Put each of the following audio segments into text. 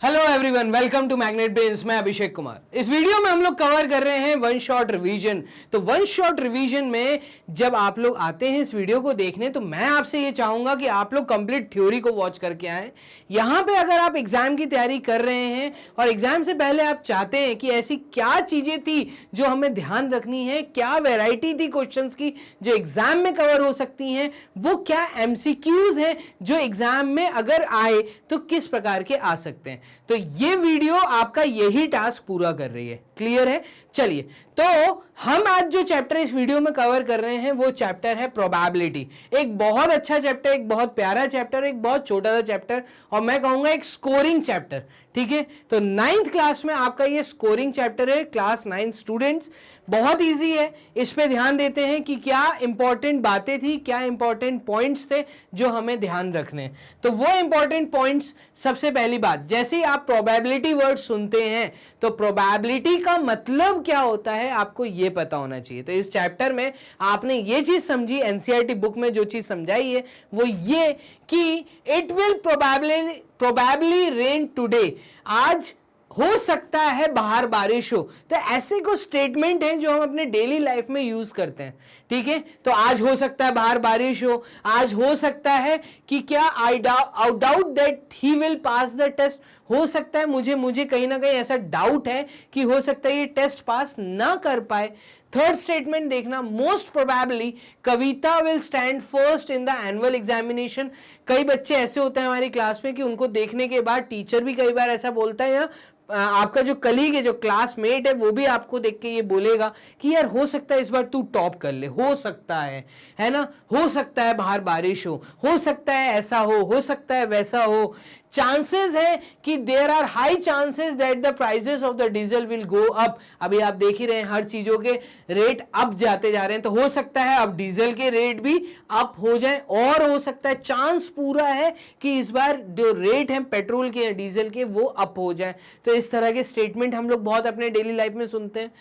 Hello everyone, welcome to Magnet Brains. मैं अभिषेक कुमार। इस video में हम लोग कवर कर रहे हैं वन शॉट रिवीजन। तो वन शॉट रिवीजन में जब आप लोग आते हैं इस वीडियो को देखने, तो मैं आपसे ये चाहूंगा कि आप लोग कंप्लीट थ्योरी को वॉच करके आए। यहां पे अगर आप एग्जाम की तैयारी कर रहे हैं और एग्जाम से पहले आप चाहते हैं कि ऐसी क्या चीजें थी जो हमें ध्यान रखनी है, क्या वेराइटी थी क्वेश्चंस की जो एग्जाम में कवर हो सकती हैं, वो क्या एमसीक्यूज हैं जो एग्जाम में अगर आए तो किस प्रकार के आ सकते हैं, तो ये वीडियो आपका यही टास्क पूरा कर रही है। क्लियर है? चलिए, तो हम आज जो चैप्टर इस वीडियो में कवर कर रहे हैं वो चैप्टर है प्रोबेबिलिटी। एक बहुत अच्छा चैप्टर, एक बहुत प्यारा चैप्टर, एक बहुत छोटा सा चैप्टर, और मैं कहूंगा एक स्कोरिंग चैप्टर। ठीक है, तो 9th क्लास में आपका ये स्कोरिंग चैप्टर है। क्लास 9 स्टूडेंट्स, बहुत इजी है। इस पे ध्यान देते हैं कि क्या इंपॉर्टेंट बातें थी, क्या इंपॉर्टेंट पॉइंट्स थे जो हमें ध्यान रखने हैं। तो वो इंपॉर्टेंट पॉइंट्स, सबसे पहली बात, जैसे ही आप प्रोबेबिलिटी वर्ड सुनते हैं तो प्रोबेबिलिटी का मतलब क्या होता है आपको ये पता होना चाहिए। तो इस चैप्टर में आपने ये चीज समझी, एनसीईआरटी बुक में जो चीज समझाई है वो ये कि it will probably rain today, आज हो सकता है बाहर बारिश हो। तो ऐसे कुछ स्टेटमेंट हैं जो हम अपने डेली लाइफ में यूज करते हैं। ठीक है, तो आज हो सकता है बाहर बारिश हो, आज हो सकता है कि क्या I doubt that he will pass the test, हो सकता है मुझे कहीं ना कहीं ऐसा डाउट है कि हो सकता है ये टेस्ट पास ना कर पाए। थर्ड स्टेटमेंट देखना, most probably Kavita will stand first in the annual examination. कई बच्चे ऐसे होते हैं हमारी क्लास में कि उनको देखने के बाद टीचर भी कई बार ऐसा बोलता है, या आपका जो कलीग है, जो क्लासमेट है, वो भी आपको देख के ये बोलेगा कि यार हो सकता है इस बार तू टॉप कर ले, हो सकता है ना, हो सकता है बाहर बारिश हो सकता है ऐसा हो सकता है वैसा हो। चांसेस है कि there are high chances that the prices of the diesel will go up. अभी आप देख ही रहे हैं हर चीजों के रेट अप जाते जा रहे हैं, तो हो सकता है अब डीजल के रेट भी अप हो जाए, और हो सकता है चांस पूरा है कि इस बार जो रेट है पेट्रोल के या डीजल के वो अप हो जाए। तो इस तरह के स्टेटमेंट हम लोग बहुत अपने डेली लाइफ में सुनते हैं।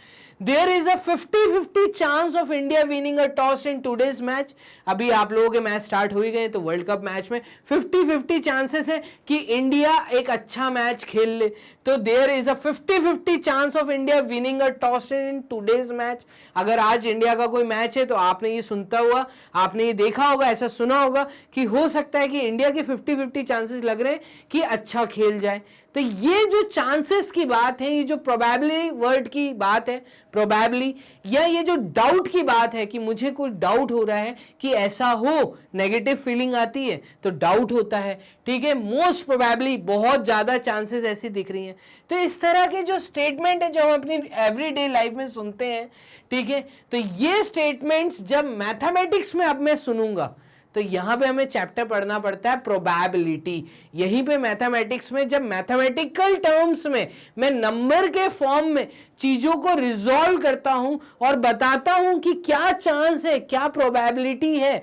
There is a 50-50 chance of India winning a toss in today's match। अभी आप लोगों के मैच स्टार्ट हो ही गए, तो वर्ल्ड कप मैच में 50-50 चांसेस है कि इंडिया एक अच्छा मैच खेल ले। तो there is a 50-50 chance of India winning a toss in today's match। अगर आज इंडिया का कोई मैच है तो आपने ये सुनता हुआ, आपने ये देखा होगा, ऐसा सुना होगा कि हो सकता है कि इंडिया के 50-50 चांसेस लग रहे हैं कि अच्छा खेल जाए। तो ये जो चांसेस की बात है, ये जो प्रोबेबली वर्ड की बात है, प्रोबेबली, या ये जो डाउट की बात है कि मुझे कोई डाउट हो रहा है कि ऐसा हो, नेगेटिव फीलिंग आती है तो डाउट होता है। ठीक है, मोस्ट प्रोबेबली, बहुत ज्यादा चांसेस ऐसी दिख रही हैं। तो इस तरह के जो स्टेटमेंट है जो हम अपनी एवरीडे लाइफ में सुनते हैं, ठीक है, तो ये स्टेटमेंट्स जब मैथमेटिक्स में अब मैं सुनूंगा तो यहां पे हमें चैप्टर पढ़ना पड़ता है प्रोबेबिलिटी। यहीं पे मैथमेटिक्स में जब मैथमेटिकल टर्म्स में मैं नंबर के फॉर्म में चीजों को रिजॉल्व करता हूं और बताता हूं कि क्या चांस है, क्या प्रोबेबिलिटी है,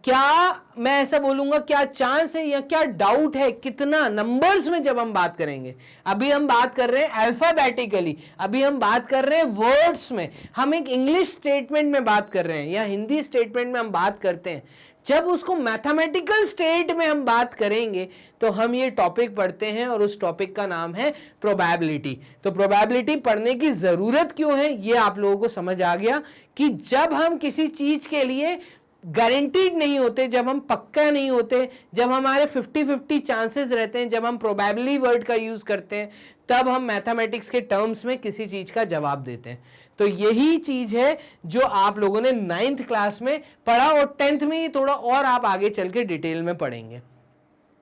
क्या मैं ऐसा बोलूंगा क्या चांस है या क्या डाउट है, कितना, नंबर्स में जब हम बात करेंगे। अभी हम बात कर रहे हैं अल्फाबेटिकली, अभी हम बात कर रहे हैं वर्ड्स में, हम एक इंग्लिश स्टेटमेंट में बात कर रहे हैं या हिंदी स्टेटमेंट में हम बात करते हैं। जब उसको मैथमेटिकल स्टेट में हम बात करेंगे तो हम ये टॉपिक पढ़ते हैं और उस टॉपिक का नाम है प्रोबेबिलिटी। तो प्रोबेबिलिटी पढ़ने की जरूरत क्यों है ये आप लोगों को समझ आ गया कि जब हम किसी चीज के लिए गारंटीड नहीं होते, जब हम पक्का नहीं होते, जब हमारे 50-50 चांसेस रहते हैं, जब हम प्रोबेबली वर्ड का यूज करते हैं, तब हम मैथमेटिक्स के टर्म्स में किसी चीज का जवाब देते हैं। तो यही चीज है जो आप लोगों ने 9th क्लास में पढ़ा और 10th में ये थोड़ा और आप आगे चल के डिटेल में पढ़ेंगे।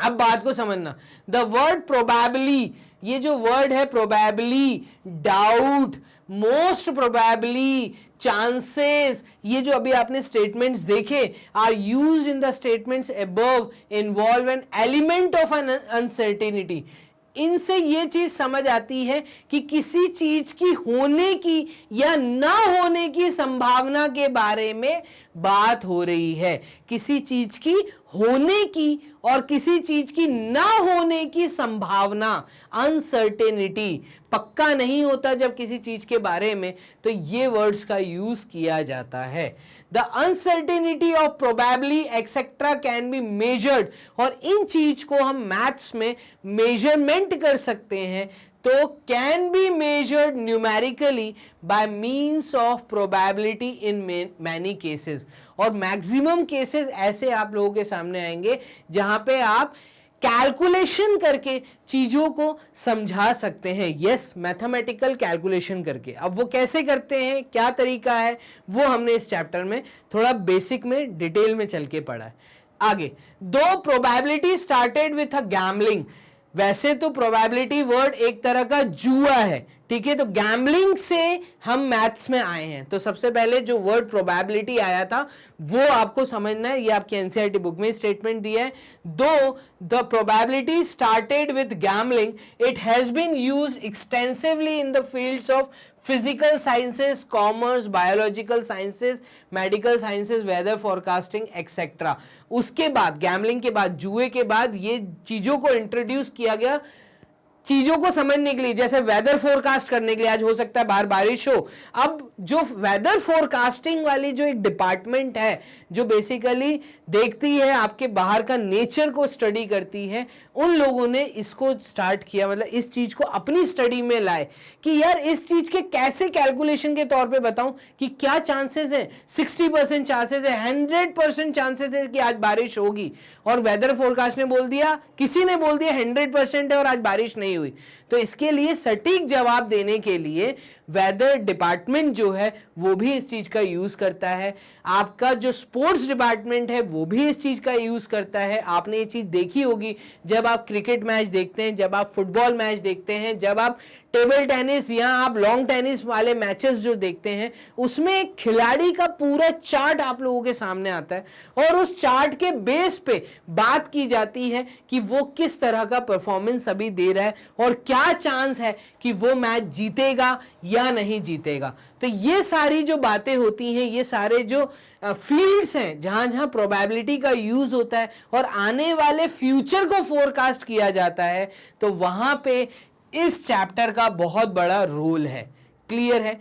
अब बात को समझना, द वर्ड प्रोबेबली, ये जो वर्ड है probably, doubt, most probably, chances, ये जो अभी आपने स्टेटमेंट्स देखे, are used in the statements above involve an element of an uncertainty. इनसे ये चीज समझ आती है कि किसी चीज की होने की या ना होने की संभावना के बारे में बात हो रही है, किसी चीज की होने की और किसी चीज की ना होने की संभावना, अनसर्टेनिटी, पक्का नहीं होता जब किसी चीज के बारे में, तो ये वर्ड्स का यूज किया जाता है। The uncertainty of probably etcetera can be measured, और इन चीज को हम मैथ्स में मेजरमेंट कर सकते हैं, तो can be measured numerically bye means of probability in many cases. और मैक्सिमम केसेस ऐसे आप लोगों के सामने आएंगे जहां पे आप कैलकुलेशन करके चीजों को समझा सकते हैं। यस, मैथमेटिकल कैलकुलेशन करके। अब वो कैसे करते हैं, क्या तरीका है, वो हमने इस चैप्टर में थोड़ा बेसिक में डिटेल में चल के पढ़ा है। आगे, दो probability started with a gambling. वैसे तो प्रोबेबिलिटी वर्ड एक तरह का जुआ है, ठीक है, तो गैम्बलिंग से हम मैथ्स में आए हैं। तो सबसे पहले जो वर्ड प्रोबेबिलिटी आया था वो आपको समझना है, ये आपकी एनसीईआरटी बुक में स्टेटमेंट दिया है। Though the probability started with gambling, it has been used extensively in the fields of physical sciences, commerce, biological sciences, medical sciences, weather forecasting etcetera. उसके बाद गैम्बलिंग के बाद, जुए के बाद ये चीजों को इंट्रोड्यूस किया गया चीजों को समझने के लिए, जैसे वेदर फोरकास्ट करने के लिए। आज हो सकता है बाहर बारिश हो। अब जो वेदर फोरकास्टिंग वाली जो एक डिपार्टमेंट है, जो बेसिकली देखती है आपके बाहर का नेचर को स्टडी करती है, उन लोगों ने इसको स्टार्ट किया, मतलब इस चीज को अपनी स्टडी में लाए कि यार इस चीज के कैसे कैलकुलेशन के तौर पे बताऊं कि क्या चांसेस है। 60% चांसेस है, 100% चांसेस है कि आज बारिश होगी, और वेदर फोरकास्ट ने बोल दिया, किसी ने बोल दिया 100% है और आज बारिश नहीं हुई। तो इसके लिए सटीक जवाब देने के लिए वेदर डिपार्टमेंट जो है वो भी इस चीज का यूज करता है। आपका जो स्पोर्ट्स डिपार्टमेंट है वो भी इस चीज का यूज करता है। आपने ये चीज देखी होगी जब आप क्रिकेट मैच देखते हैं, जब आप फुटबॉल मैच देखते हैं, जब आप टेबल टेनिस या आप लॉन्ग टेनिस वाले मैचेस जो देखते हैं, उसमें एक खिलाड़ी का पूरा चार्ट आप लोगों के सामने आता है, और उस चार्ट के बेस पे बात की जाती है कि वो किस तरह का परफॉर्मेंस अभी दे रहा है और क्या चांस है कि वो मैच जीतेगा या नहीं जीतेगा। तो ये सारी जो बातें होती हैं, ये सारे जो फील्ड्स हैं जहां जहां प्रोबेबिलिटी का यूज होता है और आने वाले फ्यूचर को फोरकास्ट किया जाता है, तो वहां पे इस चैप्टर का बहुत बड़ा रोल है। क्लियर है?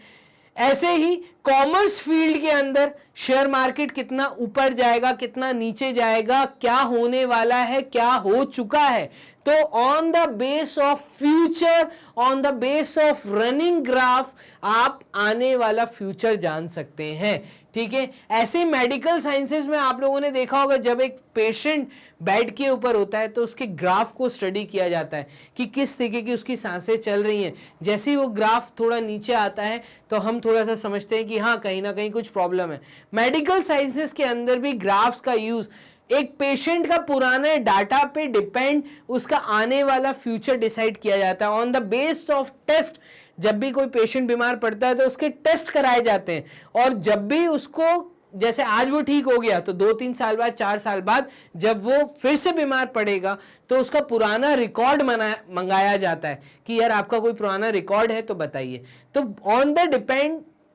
ऐसे ही कॉमर्स फील्ड के अंदर शेयर मार्केट कितना ऊपर जाएगा, कितना नीचे जाएगा, क्या होने वाला है, क्या हो चुका है, तो on the base of future, on the base of running graph आप आने वाला फ्यूचर जान सकते हैं। ठीक है, ऐसे मेडिकल साइंसेस में आप लोगों ने देखा होगा जब एक पेशेंट बेड के ऊपर होता है तो उसके ग्राफ को स्टडी किया जाता है कि किस तरीके की उसकी सांसें चल रही हैं। जैसे ही वो ग्राफ थोड़ा नीचे आता है तो हम थोड़ा सा समझते हैं कि हाँ, कहीं ना कहीं कुछ प्रॉब्लम है। मेडिकल साइंसेस के अंदर भी ग्राफ्स का यूज एक पेशेंट का पुराने डाटा पे डिपेंड उसका आने वाला फ्यूचर डिसाइड किया जाता है on the base of test. जब भी कोई पेशेंट बीमार पड़ता है तो उसके टेस्ट कराए जाते हैं, और जब भी उसको, जैसे आज वो ठीक हो गया तो 2-3 साल बाद, 4 साल बाद जब वो फिर से बीमार पड़ेगा तो उसका पुराना रिकॉर्ड मंगाया जाता है कि यार आपका कोई पुराना रिकॉर्ड है तो बताइए। तो ऑन द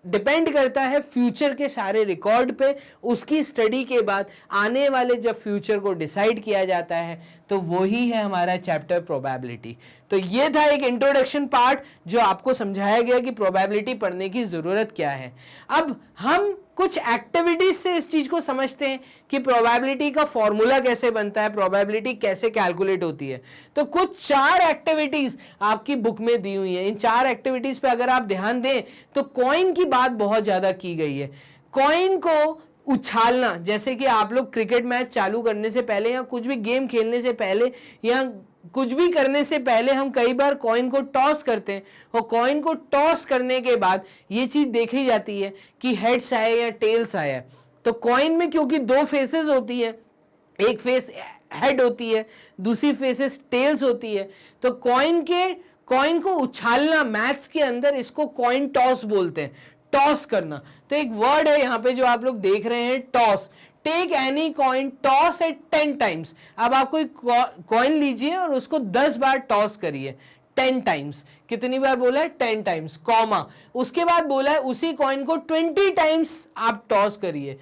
डिपेंड करता है फ्यूचर के सारे रिकॉर्ड पे। उसकी स्टडी के बाद आने वाले जब फ्यूचर को डिसाइड किया जाता है तो वही है हमारा चैप्टर प्रोबेबिलिटी। तो ये था एक इंट्रोडक्शन पार्ट जो आपको समझाया गया कि प्रोबेबिलिटी पढ़ने की जरूरत क्या है। अब हम कुछ एक्टिविटीज से इस चीज को समझते हैं कि प्रोबेबिलिटी का फॉर्मूला कैसे बनता है, प्रोबेबिलिटी कैसे कैलकुलेट होती है। तो कुछ 4 एक्टिविटीज आपकी बुक में दी हुई है। इन 4 एक्टिविटीज पे अगर आप ध्यान दें तो कॉइन की बात बहुत ज्यादा की गई है। कॉइन को उछालना, जैसे कि आप लोग क्रिकेट मैच चालू करने से पहले या कुछ भी गेम खेलने से पहले या कुछ भी करने से पहले हम कई बार कॉइन को टॉस करते हैं, और कॉइन को टॉस करने के बाद ये चीज देखी जाती है कि हेड्स आए या टेल्स आया। तो कॉइन में क्योंकि 2 फेसेस होती है, एक फेस हेड होती है, दूसरी फेसेस टेल्स होती है, तो कॉइन को उछालना, मैथ्स के अंदर इसको कॉइन टॉस बोलते हैं, टॉस करना। तो एक वर्ड है यहाँ पे जो आप लोग देख रहे हैं, toss. Take any coin, toss it 10 times. अब आप कोई कॉइन लीजिए और उसको 10 बार टॉस करिए, 10 टाइम्स। कितनी बार बोला है? 10 टाइम्स, कॉमा। उसके बाद बोला है उसी कॉइन को 20 टाइम्स आप टॉस करिए,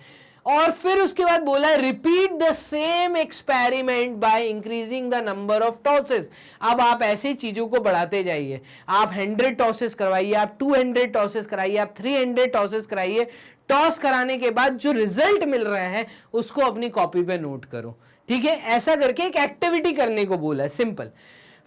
और फिर उसके बाद बोला है repeat the same experiment by increasing the number of tosses. अब आप ऐसी चीजों को बढ़ाते जाइए, आप 100 टॉसेस करवाइए, आप 200 टॉसेस कराइए, आप 300 टॉसेस कराइए। टॉस कराने के बाद जो रिजल्ट मिल रहा है उसको अपनी कॉपी पे नोट करो, ठीक है। ऐसा करके एक एक्टिविटी करने को बोला है, सिंपल।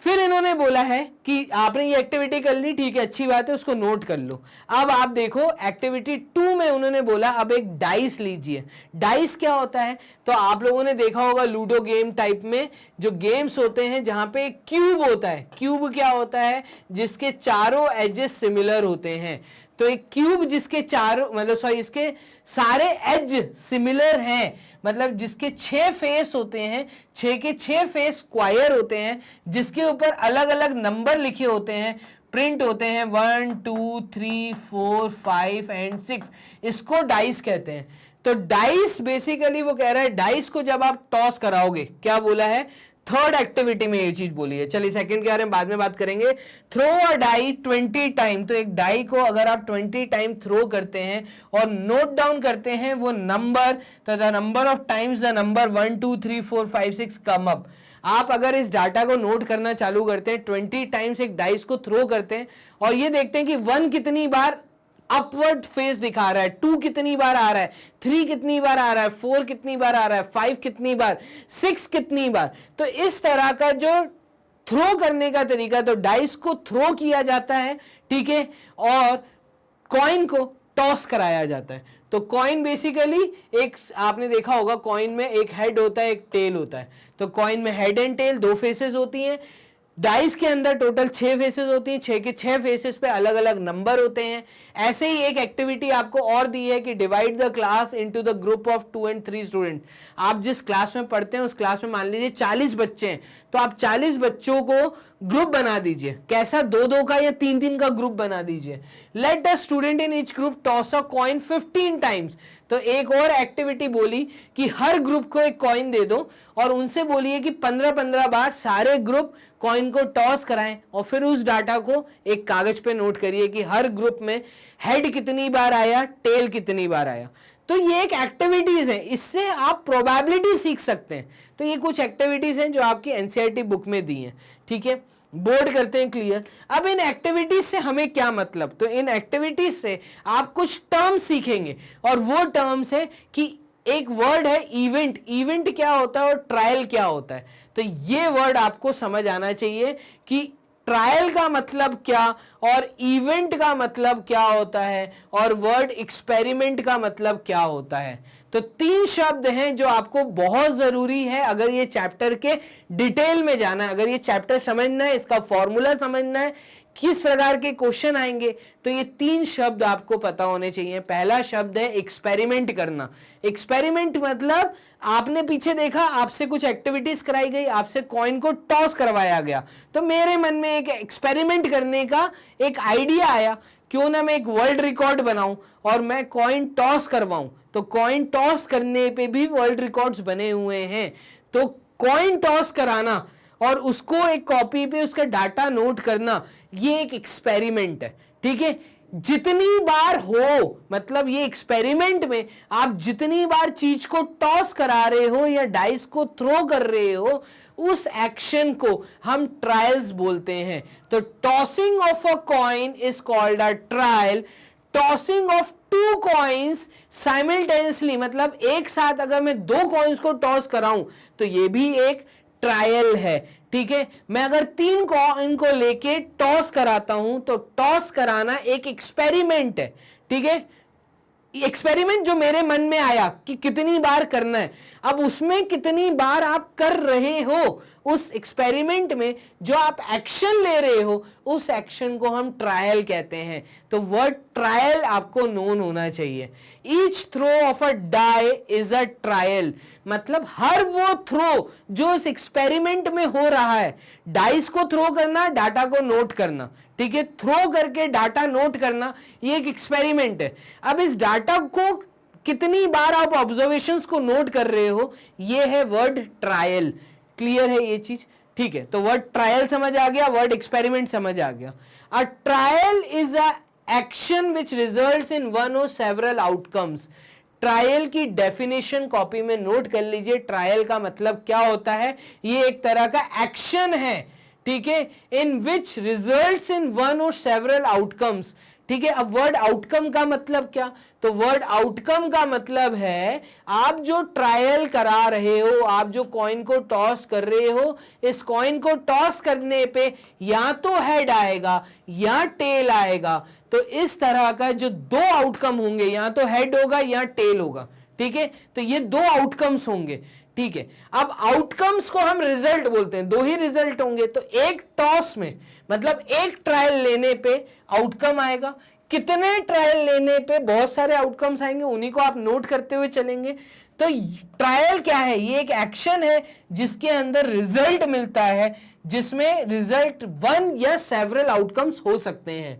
फिर इन्होंने बोला है कि आपने ये एक्टिविटी कर ली, ठीक है, अच्छी बात है, उसको नोट कर लो। अब आप देखो एक्टिविटी 2 में उन्होंने बोला अब एक डाइस लीजिए। डाइस क्या होता है, तो आप लोगों ने देखा होगा लूडो गेम टाइप में जो गेम्स होते हैं जहां पे एक क्यूब होता है। क्यूब क्या होता है, जिसके चारों एजेस सिमिलर होते हैं। तो एक क्यूब जिसके चारों इसके सारे एज सिमिलर हैं, मतलब जिसके 6 फेस होते हैं, 6 के 6 फेस स्क्वायर होते हैं, जिसके ऊपर अलग अलग नंबर लिखे होते हैं, प्रिंट होते हैं 1 2 3 4 5 एंड 6, इसको डाइस कहते हैं। तो डाइस बेसिकली वो कह रहा है डाइस को जब आप टॉस कराओगे, क्या बोला है, थर्ड एक्टिविटी में ये चीज बोली है। चलिए सेकंड के बारे में बाद में बात करेंगे। थ्रो अ डाई 20 टाइम, तो एक डाई को अगर आप 20 टाइम थ्रो करते हैं और नोट डाउन करते हैं वो नंबर, तो the number of times the number 1 2 3 4 5 6 come up. आप अगर इस डाटा को नोट करना चालू करते हैं, 20 टाइम्स एक डाइस को थ्रो करते हैं और ये देखते हैं कि 1 कितनी बार अपवर्ड फेस दिखा रहा है, 2 कितनी बार आ रहा है, 3 कितनी बार आ रहा है, 4 कितनी बार आ रहा है, 5 कितनी बार, 6 कितनी बार। तो इस तरह का जो थ्रो करने का तरीका, तो डाइस को थ्रो किया जाता है, ठीक है, और कॉइन को टॉस कराया जाता है। तो कॉइन बेसिकली एक, आपने देखा होगा कॉइन में एक हेड होता है, एक टेल होता है। तो कॉइन में हेड एंड टेल 2 फेसेस होती हैं। डाइस के अंदर टोटल 6 फेसेस होती हैं, 6 के 6 फेसेस पे अलग अलग नंबर होते हैं। ऐसे ही एक एक्टिविटी आपको और दी है कि divide the class into the group of 2 and 3 student. आप जिस क्लास में पढ़ते हैं उस क्लास में मान लीजिए 40 बच्चे हैं, तो आप 40 बच्चों को ग्रुप बना दीजिए। कैसा, 2-2 का या 3-3 का ग्रुप बना दीजिए। Let the student in each group toss a coin 15 times. तो एक और एक्टिविटी बोली कि हर ग्रुप को एक कॉइन दे दो और उनसे बोलिए कि 15-15 बार सारे ग्रुप कॉइन को टॉस कराएं और फिर उस डाटा को एक कागज पे नोट करिए कि हर ग्रुप में हेड कितनी बार आया, टेल कितनी बार आया। तो ये एक एक्टिविटीज है, इससे आप प्रोबेबिलिटी सीख सकते हैं। तो ये कुछ एक्टिविटीज हैं जो आपकी एनसीईआरटी बुक में दी हैं, ठीक है। बोर्ड करते हैं क्लियर। अब इन एक्टिविटीज से हमें क्या मतलब, तो इन एक्टिविटीज से आप कुछ टर्म्स सीखेंगे और वो टर्म्स है कि एक वर्ड है इवेंट। इवेंट क्या होता है और ट्रायल क्या होता है। तो ये वर्ड आपको समझ आना चाहिए कि ट्रायल का मतलब क्या और इवेंट का मतलब क्या होता है और वर्ड एक्सपेरिमेंट का मतलब क्या होता है। तो 3 शब्द हैं जो आपको बहुत जरूरी है अगर ये चैप्टर के डिटेल में जाना है, अगर ये चैप्टर समझना है, इसका फॉर्मूला समझना है, किस प्रकार के क्वेश्चन आएंगे, तो ये 3 शब्द आपको पता होने चाहिए। पहला शब्द है एक्सपेरिमेंट करना। एक्सपेरिमेंट मतलब आपने पीछे देखा, आपसे कुछ एक्टिविटीज कराई गई, आपसे कॉइन को टॉस करवाया गया, तो मेरे मन में एक एक्सपेरिमेंट करने का एक आइडिया आया, क्यों ना मैं एक वर्ल्ड रिकॉर्ड बनाऊं और मैं कॉइन टॉस करवाऊं। तो कॉइन टॉस करने पे भी वर्ल्ड रिकॉर्ड्स बने हुए हैं। तो कॉइन टॉस कराना और उसको एक कॉपी पे उसका डाटा नोट करना, ये एक एक्सपेरिमेंट है, ठीक है। जितनी बार हो, मतलब ये एक्सपेरिमेंट में आप जितनी बार चीज को टॉस करा रहे हो या डाइस को थ्रो कर रहे हो, उस एक्शन को हम ट्रायल्स बोलते हैं। तो tossing of a coin is called a trial. Tossing of 2 coins simultaneously, मतलब एक साथ अगर मैं 2 कॉइन्स को टॉस कराऊं तो ये भी एक ट्रायल है, ठीक है। मैं अगर 3 कॉइन को लेके टॉस कराता हूं तो टॉस कराना एक एक्सपेरिमेंट है, ठीक है। एक्सपेरिमेंट जो मेरे मन में आया कि कितनी बार करना है, अब उसमें कितनी बार आप कर रहे हो, उस एक्सपेरिमेंट में जो आप एक्शन ले रहे हो, उस एक्शन को हम ट्रायल कहते हैं। तो वर्ड ट्रायल आपको नोन होना चाहिए। Each throw of a die is a trial, मतलब हर वो थ्रो जो इस एक्सपेरिमेंट में हो रहा है, डाइस को थ्रो करना, डाटा को नोट करना, ठीक है, थ्रो करके डाटा नोट करना, ये एक एक्सपेरिमेंट है। अब इस डाटा को कितनी बार आप ऑब्जर्वेशंस को नोट कर रहे हो, ये है वर्ड ट्रायल। क्लियर है ये चीज, ठीक है। तो वर्ड ट्रायल समझ आ गया, वर्ड एक्सपेरिमेंट समझ आ गया। अ trial is a action which results in one और सेवरल आउटकम्स। ट्रायल की डेफिनेशन कॉपी में नोट कर लीजिए। ट्रायल का मतलब क्या होता है? ये एक तरह का एक्शन है, ठीक है, इन विच रिजल्ट्स इन वन और सेवरल आउटकम्स। ठीक है, अब वर्ड आउटकम का मतलब क्या? तो वर्ड आउटकम का मतलब है आप जो ट्रायल करा रहे हो, आप जो कॉइन को टॉस कर रहे हो, इस कॉइन को टॉस करने पे या तो हेड आएगा या टेल आएगा। तो इस तरह का जो दो आउटकम होंगे, या तो हेड होगा या टेल होगा, ठीक है, तो ये दो आउटकम्स होंगे, ठीक है। अब आउटकम्स को हम रिजल्ट बोलते हैं, दो ही रिजल्ट होंगे। तो एक टॉस में मतलब एक ट्रायल लेने पे आउटकम आएगा, कितने ट्रायल लेने पे बहुत सारे आउटकम्स आएंगे, उन्हीं को आप नोट करते हुए चलेंगे। तो ट्रायल क्या है? ये एक एक्शन है जिसके अंदर रिजल्ट मिलता है, जिसमें रिजल्ट वन या सेवरल आउटकम्स हो सकते हैं।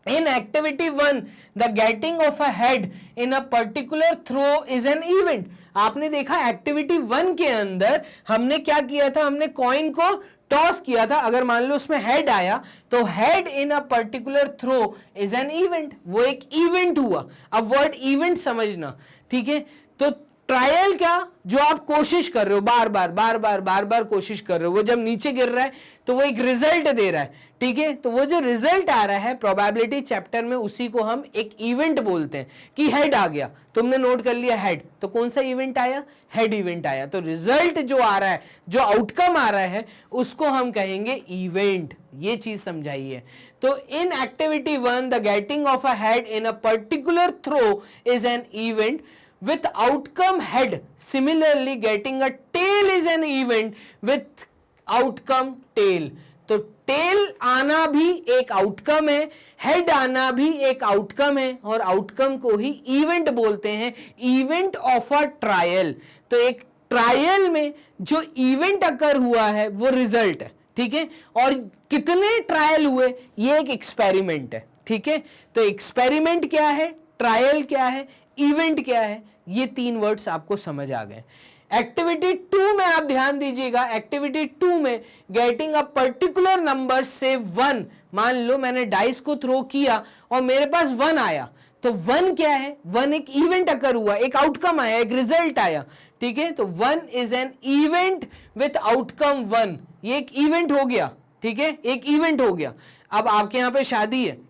In activity 1, the getting of a head in a particular throw is an event. आपने देखा एक्टिविटी 1 के अंदर हमने क्या किया था? हमने कॉइन को टॉस किया था। अगर मान लो उसमें हेड आया तो head in a particular throw is an event, वो एक इवेंट हुआ। अब वर्ड इवेंट समझना, ठीक है। तो ट्रायल क्या? जो आप कोशिश कर रहे हो, बार बार कोशिश कर रहे हो, वो जब नीचे गिर रहा है तो वो एक रिजल्ट दे रहा है, ठीक है। तो वो जो रिजल्ट आ रहा है प्रोबेबिलिटी चैप्टर में, उसी को हम एक इवेंट बोलते हैं कि हेड आ गया, तुमने नोट कर लिया हेड, तो कौन सा इवेंट आया? हेड इवेंट आया। तो रिजल्ट जो आ रहा है, जो आउटकम आ रहा है, उसको हम कहेंगे इवेंट। ये चीज समझाइए। तो in activity 1, the getting of a head in a particular throw is an event with outcome head. Similarly, getting a tail is an event with outcome tail. तो टेल आना भी एक आउटकम है, हेड आना भी एक आउटकम है, और आउटकम को ही इवेंट बोलते हैं, इवेंट ऑफ अ ट्रायल। तो एक ट्रायल में जो इवेंट अकर हुआ है वो रिजल्ट है, ठीक है। और कितने ट्रायल हुए, ये एक एक्सपेरिमेंट है, ठीक है। तो एक्सपेरिमेंट क्या है, ट्रायल क्या है, इवेंट क्या है, ये तीन वर्ड्स आपको समझ आ गए। एक्टिविटी 2 में आप ध्यान दीजिएगा। एक्टिविटी 2 में गेटिंग अ पर्टिकुलर नंबर से 1, मान लो मैंने डाइस को थ्रो किया और मेरे पास 1 आया, तो 1 क्या है? 1 एक इवेंट अकर हुआ, एक आउटकम आया, एक रिजल्ट आया, ठीक है। तो 1 is an event with outcome 1, ये एक इवेंट हो गया, ठीक है, एक इवेंट हो गया। अब आपके यहां पे शादी है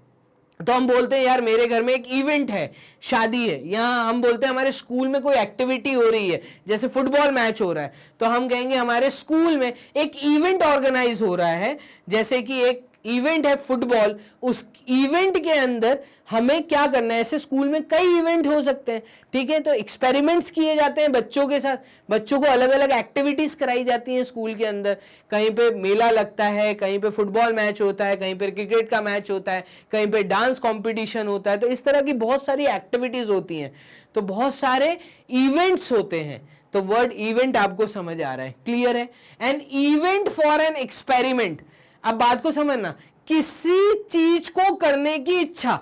तो हम बोलते हैं यार मेरे घर में एक इवेंट है, शादी है। यहाँ हम बोलते हैं हमारे स्कूल में कोई एक्टिविटी हो रही है, जैसे फुटबॉल मैच हो रहा है, तो हम कहेंगे हमारे स्कूल में एक इवेंट ऑर्गेनाइज हो रहा है, जैसे कि एक इवेंट है फुटबॉल। उस इवेंट के अंदर हमें क्या करना है? ऐसे स्कूल में कई इवेंट हो सकते हैं, ठीक है। तो एक्सपेरिमेंट्स किए जाते हैं बच्चों के साथ, बच्चों को अलग अलग एक्टिविटीज कराई जाती हैं स्कूल के अंदर। कहीं पे मेला लगता है, कहीं पे फुटबॉल मैच होता है, कहीं पे क्रिकेट का मैच होता है, कहीं पे डांस कॉम्पिटिशन होता है। तो इस तरह की बहुत सारी एक्टिविटीज होती हैं, तो बहुत सारे इवेंट्स होते हैं। तो वर्ड इवेंट आपको समझ आ रहा है, क्लियर है? N event for an experiment. अब बात को समझना, किसी चीज को करने की इच्छा,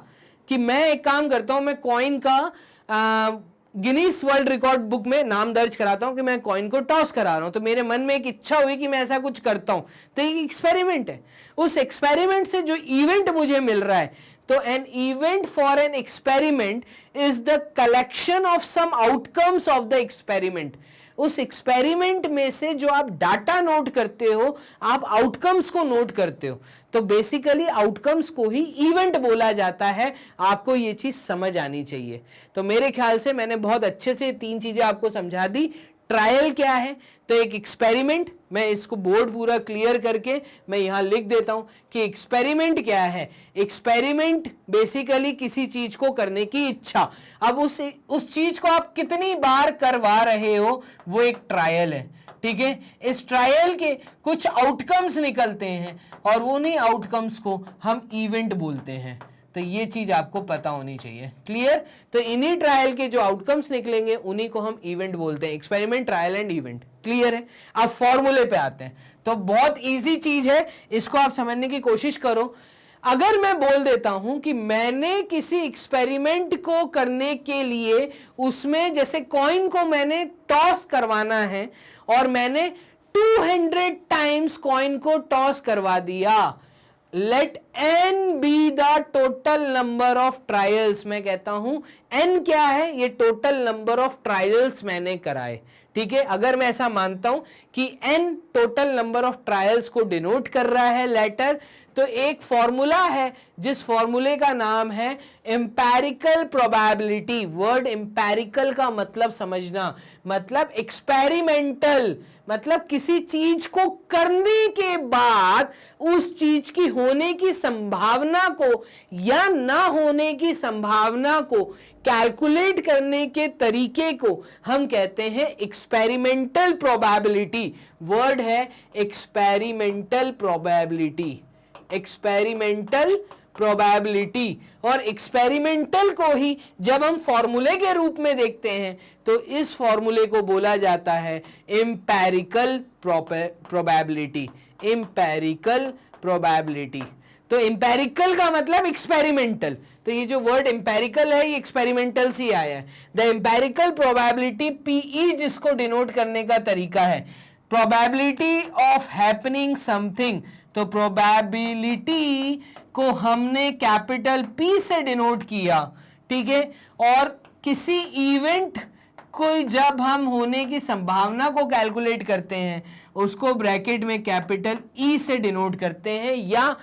कि मैं एक काम करता हूं, मैं कॉइन का गिनीज वर्ल्ड रिकॉर्ड बुक में नाम दर्ज कराता हूं कि मैं कॉइन को टॉस करा रहा हूं, तो मेरे मन में एक इच्छा हुई कि मैं ऐसा कुछ करता हूं, तो ये एक्सपेरिमेंट है। उस एक्सपेरिमेंट से जो इवेंट मुझे मिल रहा है, तो an event for an experiment is the collection of some outcomes of the experiment. उस एक्सपेरिमेंट में से जो आप डाटा नोट करते हो, आप आउटकम्स को नोट करते हो। तो बेसिकली आउटकम्स को ही इवेंट बोला जाता है। आपको ये चीज समझ आनी चाहिए। तो मेरे ख्याल से मैंने बहुत अच्छे से तीन चीजें आपको समझा दी। ट्रायल क्या है? तो एक एक्सपेरिमेंट, मैं इसको बोर्ड पूरा क्लियर करके मैं यहां लिख देता हूं कि एक्सपेरिमेंट क्या है। एक्सपेरिमेंट बेसिकली किसी चीज को करने की इच्छा। अब उस चीज को आप कितनी बार करवा रहे हो, वो एक ट्रायल है, ठीक है। इस ट्रायल के कुछ आउटकम्स निकलते हैं और उन्हीं आउटकम्स को हम इवेंट बोलते हैं। तो ये चीज आपको पता होनी चाहिए, क्लियर। तो इन्हीं ट्रायल के जो आउटकम्स निकलेंगे उन्हीं को हम इवेंट बोलते हैं। Experiment, trial and event, clear है। अब फॉर्मूले पे आते हैं। तो बहुत इजी चीज है, इसको आप समझने की कोशिश करो। अगर मैं बोल देता हूं कि मैंने किसी एक्सपेरिमेंट को करने के लिए, उसमें जैसे कॉइन को मैंने टॉस करवाना है और मैंने 200 टाइम्स कॉइन को टॉस करवा दिया, let n be the total number of trials. मैं कहता हूं n क्या है, ये टोटल नंबर ऑफ ट्रायल्स मैंने कराए, ठीक है। अगर मैं ऐसा मानता हूं कि n total number of trials को डिनोट कर रहा है लेटर, तो एक फॉर्मूला है जिस फॉर्मूले का नाम है एम्पेरिकल प्रोबेबिलिटी। वर्ड एम्पेरिकल का मतलब समझना, मतलब एक्सपेरिमेंटल, मतलब किसी चीज को करने के बाद उस चीज की होने की संभावना को या ना होने की संभावना को कैलकुलेट करने के तरीके को हम कहते हैं एक्सपेरिमेंटल प्रोबेबिलिटी। वर्ड है एक्सपेरिमेंटल प्रोबेबिलिटी, एक्सपेरिमेंटल प्रोबेबिलिटी। और एक्सपेरिमेंटल को ही जब हम फॉर्मूले के रूप में देखते हैं तो इस फॉर्मूले को बोला जाता है एम्पेरिकल प्रोबेबिलिटी, एम्पेरिकल प्रोबेबिलिटी। तो एम्पेरिकल का मतलब एक्सपेरिमेंटल, तो ये जो वर्ड एम्पेरिकल है ये एक्सपेरिमेंटल से आया है। द एम्पेरिकल प्रोबेबिलिटी पीई जिसको डिनोट करने का तरीका है प्रोबेबिलिटी ऑफ हैपनिंग समथिंग, तो प्रोबेबिलिटी को हमने कैपिटल पी से डिनोट किया, ठीक है। और किसी इवेंट को जब हम होने की संभावना को कैलकुलेट करते हैं उसको ब्रैकेट में कैपिटल ई से डिनोट करते हैं, या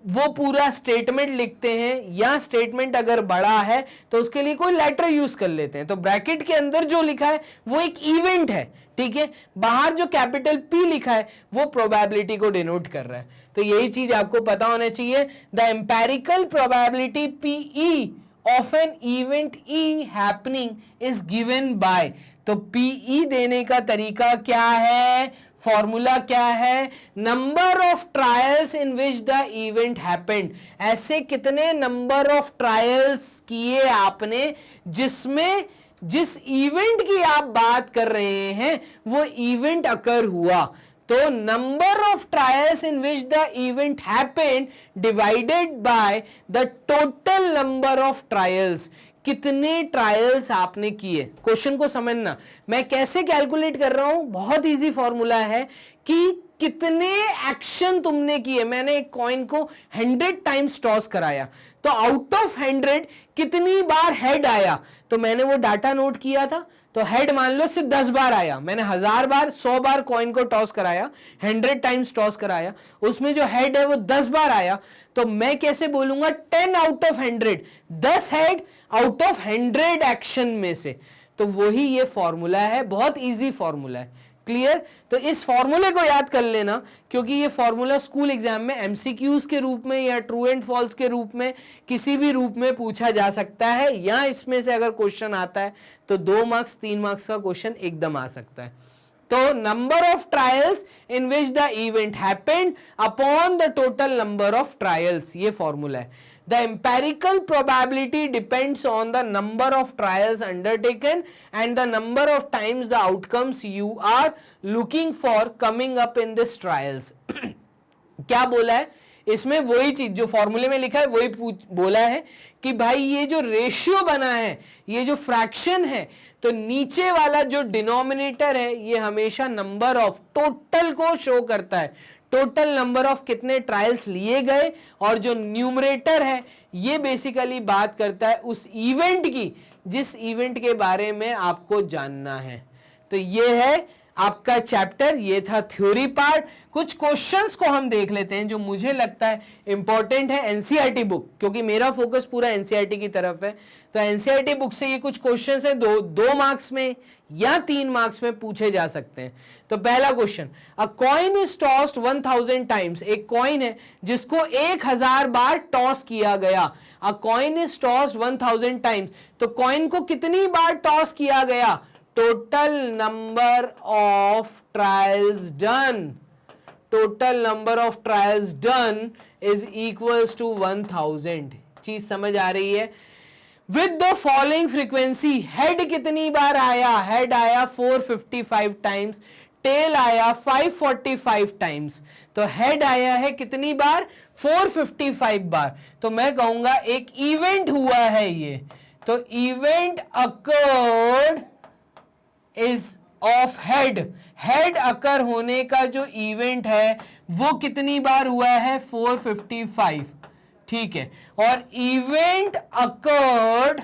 वो पूरा स्टेटमेंट लिखते हैं, या स्टेटमेंट अगर बड़ा है तो उसके लिए कोई लेटर यूज कर लेते हैं। तो ब्रैकेट के अंदर जो लिखा है वो एक इवेंट है, ठीक है। बाहर जो कैपिटल पी लिखा है वो प्रोबेबिलिटी को डिनोट कर रहा है। तो यही चीज आपको पता होना चाहिए। The empirical probability P E of an event E happening is given by, तो पीई देने का तरीका क्या है, फॉर्मूला क्या है, number of trials in which the event happened. ऐसे कितने नंबर ऑफ ट्रायल्स किए आपने जिसमें जिस इवेंट की आप बात कर रहे हैं वो इवेंट अकर हुआ। तो number of trials in which the event happened divided by the total number of trials. कितने ट्रायल्स आपने किए, क्वेश्चन को समझना। मैं कैसे कैलकुलेट कर रहा हूं, बहुत इजी फॉर्मूला है कि कितने एक्शन तुमने किए। मैंने एक कॉइन को 100 टाइम्स टॉस कराया, तो आउट ऑफ 100 कितनी बार हेड आया, तो मैंने वो डाटा नोट किया था। तो हेड मान लो सिर्फ 10 बार आया, मैंने 1000 बार 100 बार कॉइन को टॉस कराया, 100 टाइम्स टॉस कराया, उसमें जो हेड है वो 10 बार आया। तो मैं कैसे बोलूंगा 10 out of 100, 10 head out of 100 action में से। तो वही ये फॉर्मूला है, बहुत इजी फॉर्मूला है। क्लियर? तो इस फॉर्मूले को याद कर लेना, क्योंकि ये फॉर्मूला स्कूल एग्जाम में एमसीक्यूज के रूप में या ट्रू एंड फॉल्स के रूप में किसी भी रूप में पूछा जा सकता है, या इसमें से अगर क्वेश्चन आता है तो 2 मार्क्स 3 मार्क्स का क्वेश्चन एकदम आ सकता है। तो number of trials in which the event happened upon the total number of trials, ये फॉर्मूला है। The empirical probability depends on the number of trials undertaken and the number of times the outcomes you are looking for coming up in this trials. क्या बोला है इसमें, वही चीज जो फॉर्मूले में लिखा है वही बोला है कि भाई ये जो रेशियो बना है, ये जो फ्रैक्शन है, तो नीचे वाला जो डिनोमिनेटर है ये हमेशा नंबर ऑफ टोटल को शो करता है, टोटल नंबर ऑफ कितने ट्रायल्स लिए गए, और जो न्यूमरेटर है ये बेसिकली बात करता है उस इवेंट की जिस इवेंट के बारे में आपको जानना है। तो ये है आपका चैप्टर, ये था थ्योरी पार्ट। कुछ क्वेश्चंस को हम देख लेते हैं जो मुझे लगता है इंपॉर्टेंट है एनसीईआरटी बुक, क्योंकि मेरा फोकस पूरा एनसीईआरटी की तरफ है। तो एनसीईआरटी बुक से ये कुछ क्वेश्चंस है, दो मार्क्स में या 3 मार्क्स में पूछे जा सकते हैं। तो पहला question, a coin is tossed 1000 times. एक कॉइन है जिसको 1000 बार टॉस किया गया। A coin is tossed 1000 times, तो कॉइन को कितनी बार टॉस किया गया, total number of trials done, total number of trials done is equals to 1000। चीज समझ आ रही है? With the following frequency, head कितनी बार आया, हेड आया 455 टाइम्स, टेल आया 545 टाइम्स। तो हेड आया है कितनी बार, 455 बार। तो मैं कहूंगा एक इवेंट हुआ है ये, तो event occurred is of head, head occur होने का जो इवेंट है वो कितनी बार हुआ है? 455, ठीक है। और event occurred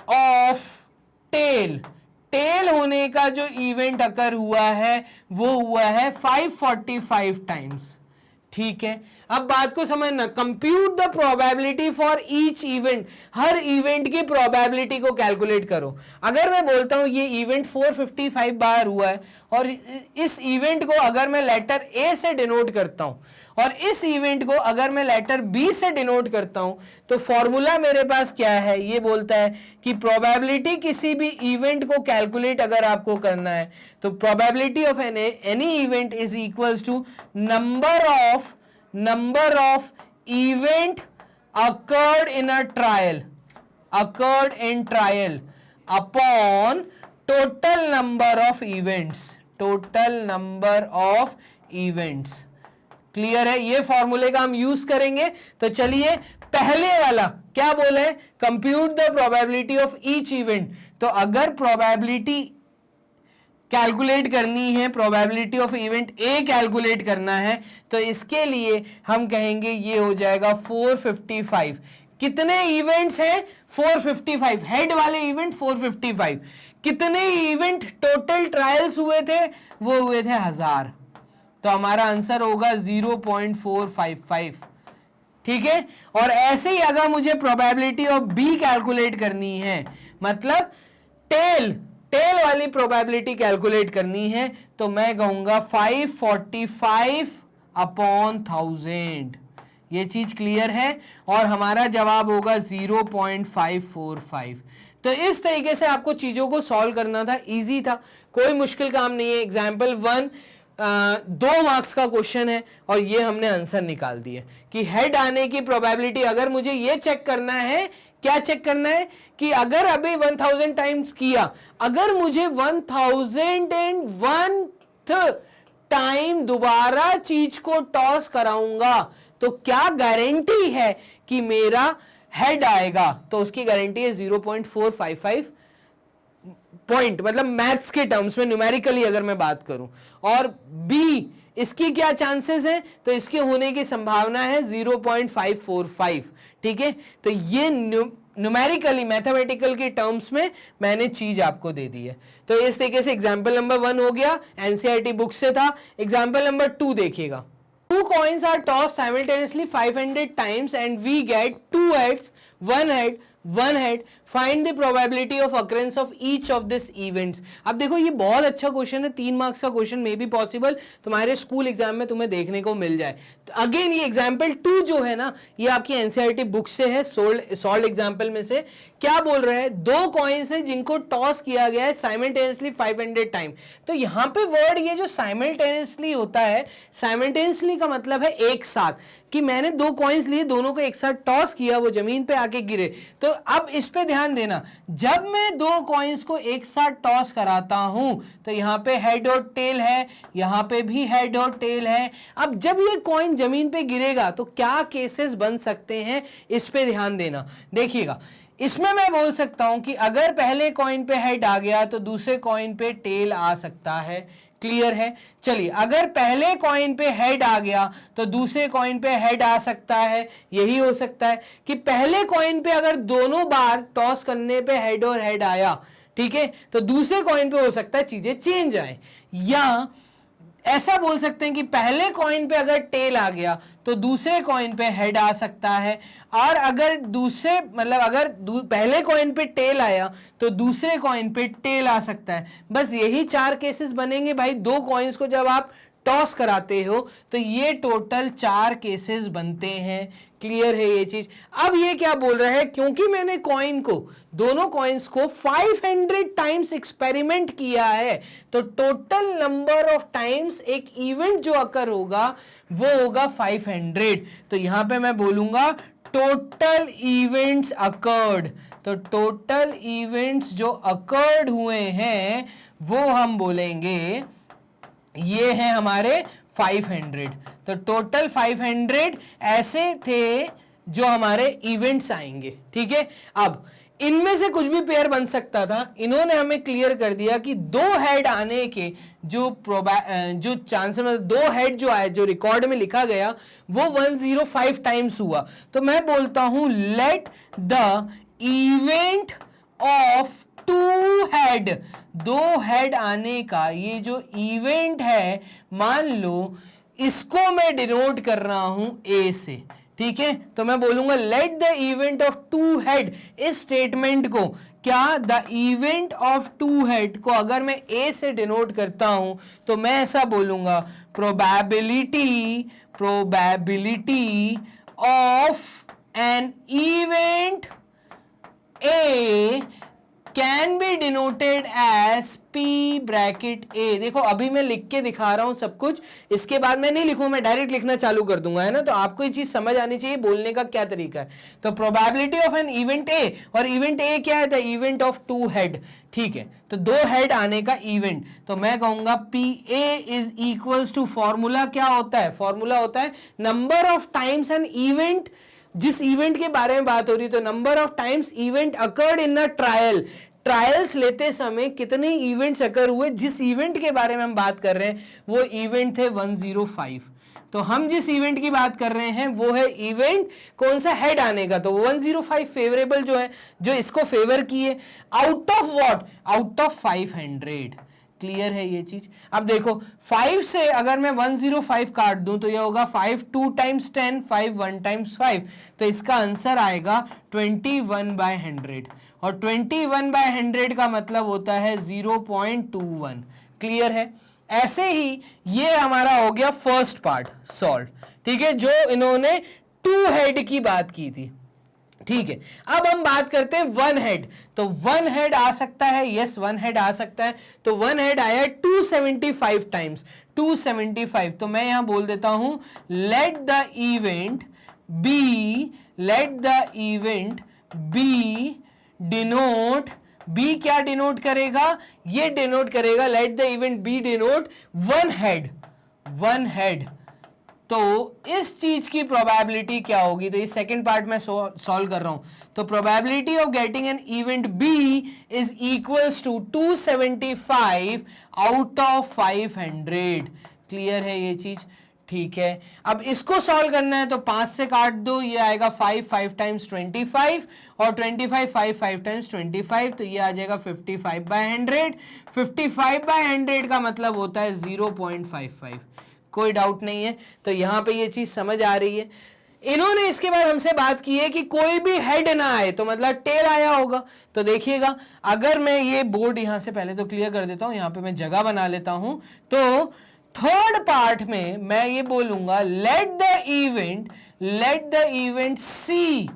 of tail, tail होने का जो इवेंट अकर हुआ है वो हुआ है 545 टाइम्स, ठीक है। अब बात को समझना, compute the probability for each event, her event की प्रोबेबिलिटी को कैलकुलेट करो। अगर मैं बोलता हूं ये इवेंट 455 बार हुआ है और इस इवेंट को अगर मैं लेटर ए से डिनोट करता हूं और इस इवेंट को अगर मैं लेटर बी से डिनोट करता हूं, तो फॉर्मूला मेरे पास क्या है? ये बोलता है कि प्रोबेबिलिटी किसी भी इवेंट को कैलकुलेट अगर आपको करना है तो probability of any event is equals to number of event occurred in a trial, occurred in trial upon total number of events, total number of events। Clear है? ये फॉर्मूले का हम यूज करेंगे। तो चलिए पहले वाला क्या बोले? Compute the probability of each event. तो अगर प्रोबेबिलिटी कैलकुलेट करनी है, probability of event A calculate करना है, तो इसके लिए हम कहेंगे ये हो जाएगा 455। कितने इवेंट्स हैं? 455। हेड वाले इवेंट 455। कितने इवेंट टोटल ट्रायल्स हुए थे? वो हुए थे 1000। तो हमारा आंसर होगा 0.455, ठीक है। और ऐसे ही अगर मुझे प्रोबेबिलिटी ऑफ बी कैलकुलेट करनी है, मतलब टेल वाली प्रोबेबिलिटी कैलकुलेट करनी है, तो मैं कहूंगा 545 अपॉन 1000। ये चीज क्लियर है? और हमारा जवाब होगा 0.545। तो इस तरीके से आपको चीजों को सॉल्व करना था, इजी था, कोई मुश्किल काम नहीं है। एग्जाम्पल 1 2 मार्क्स का क्वेश्चन है और ये हमने आंसर निकाल दिया कि हेड आने की प्रोबेबिलिटी, अगर मुझे ये चेक करना है, क्या चेक करना है कि अगर अभी 1000 टाइम्स किया, अगर मुझे 1001th टाइम दोबारा चीज को टॉस कराऊंगा तो क्या गारंटी है कि मेरा हेड आएगा? तो उसकी गारंटी है 0.455 पॉइंट, मतलब मैथ्स के टर्म्स में न्यूमेरिकली अगर मैं बात करूं। और बी, इसकी क्या चांसेस हैं? तो इसके होने की संभावना है 0.545, ठीक है। तो ये न्यूमेरिकली मैथमेटिकल के टर्म्स में मैंने चीज आपको दे दी है। तो इस तरीके से एग्जांपल नंबर 1 हो गया, एनसीईआरटी बुक से था। एग्जांपल नंबर 2 देखिएगा। 2 coins are tossed simultaneously 500 times and we get 2 heads, 1 head. Find the probability of occurrence of each of these events। अब देखो ये बहुत अच्छा क्वेश्चन है, 3 मार्क्स का क्वेश्चन मे बी पॉसिबल तुम्हारे स्कूल एग्जाम में तुम्हें देखने को मिल जाए। तो अगेन ये एग्जाम्पल 2 जो है ना, ये आपकी एनसीईआरटी बुक से है, सॉल्व एग्जाम्पल में से। क्या बोल रहे हैं? 2 कॉइन्स है जिनको टॉस किया गया है साइमल्टेनियसली 500 टाइम। तो यहाँ पे वर्ड ये जो साइमल्टेनियसली होता है, साइमल्टेनियसली का मतलब है एक साथ, कि मैंने 2 कॉइन्स लिए, दोनों को एक साथ टॉस किया, वो जमीन पे आके गिरे। तो अब इस पे ध्यान देना, जब मैं 2 कॉइन्स को एक साथ टॉस कराता हूं तो यहां पे हेड और टेल है, यहां पे भी हेड और टेल है। अब जब ये कॉइन जमीन पे गिरेगा तो क्या केसेस बन सकते हैं, इस पे ध्यान देना। देखिएगा, इसमें मैं बोल सकता हूं कि अगर पहले कॉइन पे हेड आ गया तो दूसरे कॉइन पे टेल आ सकता है। क्लियर है? चलिए, अगर पहले कॉइन पे हेड आ गया तो दूसरे कॉइन पे हेड आ सकता है। यही हो सकता है कि पहले कॉइन पे अगर दोनों बार टॉस करने पे हेड और हेड आया, ठीक है, तो दूसरे कॉइन पे हो सकता है चीजें चेंज आए। या ऐसा बोल सकते हैं कि पहले कॉइन पे अगर टेल आ गया तो दूसरे कॉइन पे हेड आ सकता है, और अगर दूसरे मतलब अगर पहले कॉइन पे टेल आया तो दूसरे कॉइन पे टेल आ सकता है। बस यही 4 केसेस बनेंगे भाई। 2 कॉइन्स को जब आप टॉस कराते हो तो ये टोटल 4 केसेस बनते हैं। क्लियर है ये चीज? अब ये क्या बोल रहा है, क्योंकि मैंने कॉइन को, दोनों कॉइन्स को 500 टाइम्स एक्सपेरिमेंट किया है, तो टोटल नंबर ऑफ टाइम्स एक इवेंट जो अकर होगा वो होगा 500। तो यहां पे मैं बोलूंगा टोटल इवेंट्स अकर्ड। तो टोटल इवेंट्स जो अकर्ड हुए हैं वो हम बोलेंगे ये हैं हमारे 500। तो टोटल 500 ऐसे थे जो हमारे इवेंट्स आएंगे। ठीक है, अब इनमें से कुछ भी पेयर बन सकता था। इन्होंने हमें क्लियर कर दिया कि दो हेड आने के जो चांसेस, मतलब दो हेड जो आए, जो रिकॉर्ड में लिखा गया वो 105 टाइम्स हुआ। तो मैं बोलता हूं let the event of two head, दो हेड आने का ये जो इवेंट है, मान लो इसको मैं डिनोट कर रहा हूं ए से, ठीक है। तो मैं बोलूंगा let the event of two head, इस स्टेटमेंट को, क्या the event of two head को अगर मैं ए से डिनोट करता हूं तो मैं ऐसा बोलूंगा probability of an event A can be denoted as P bracket A. देखो अभी मैं लिख के दिखा रहा हूं सब कुछ, इसके बाद मैं नहीं लिखूं, मैं डायरेक्ट लिखना चालू कर दूंगा, है ना। तो आपको ये चीज समझ आनी चाहिए बोलने का क्या तरीका है। तो probability of an event A, और इवेंट ए क्या है, the event of two head, ठीक है। तो दो हेड आने का इवेंट, तो मैं कहूंगा P A is equals to, formula क्या होता है, फॉर्मूला होता है number of times an event, जिस इवेंट के बारे में बात हो रही है तो number of times event occurred in a trial, trials लेते समय कितने इवेंट्स अकर हुए, जिस इवेंट के बारे में हम बात कर रहे हैं वो इवेंट थे 105। तो हम जिस इवेंट की बात कर रहे हैं वो है इवेंट कौन सा, हेड आने का, तो 105 फेवरेबल जो है, जो इसको फेवर किए, out of what, out of 500। Clear है ये चीज। अब देखो 5 से अगर मैं 105 काट दूं तो ये होगा 5 2 टाइम्स 10, 5 1 टाइम्स 5, तो इसका आंसर आएगा 21/100, और 21/100 का मतलब होता है 0.21। क्लियर है। ऐसे ही ये हमारा हो गया फर्स्ट पार्ट सॉल्व, ठीक है, जो इन्होंने टू हेड की बात की थी, ठीक है। अब हम बात करते हैं वन हेड, तो वन हेड आ सकता है, यस वन हेड आ सकता है। तो वन हेड आया 275 टाइम्स, 275, तो मैं यहां बोल देता हूं let the event be denote, be क्या डिनोट करेगा, ये डिनोट करेगा, let the event be denote one head. तो इस चीज की प्रोबेबिलिटी क्या होगी, तो ये सेकंड पार्ट में सॉल्व कर रहा हूं। तो probability of getting an event B is equals to 275 out of 500। Clear है ये चीज, ठीक है। अब इसको सॉल्व करना है तो 5 से काट दो, ये आएगा 5 टाइम्स 25, और 25 5 टाइम्स 25, तो ये आ जाएगा 55/100। 55/100 का मतलब होता है 0.55, कोई डाउट नहीं है। तो यहां पे ये चीज समझ आ रही है। इन्होंने इसके बाद हमसे बात की है कि कोई भी हेड ना आए, तो मतलब टेल आया होगा। तो देखिएगा, अगर मैं ये बोर्ड यहां से पहले तो क्लियर कर देता हूं, यहां पे मैं जगह बना लेता हूं। तो थर्ड पार्ट में मैं ये बोलूंगा लेट द इवेंट सी,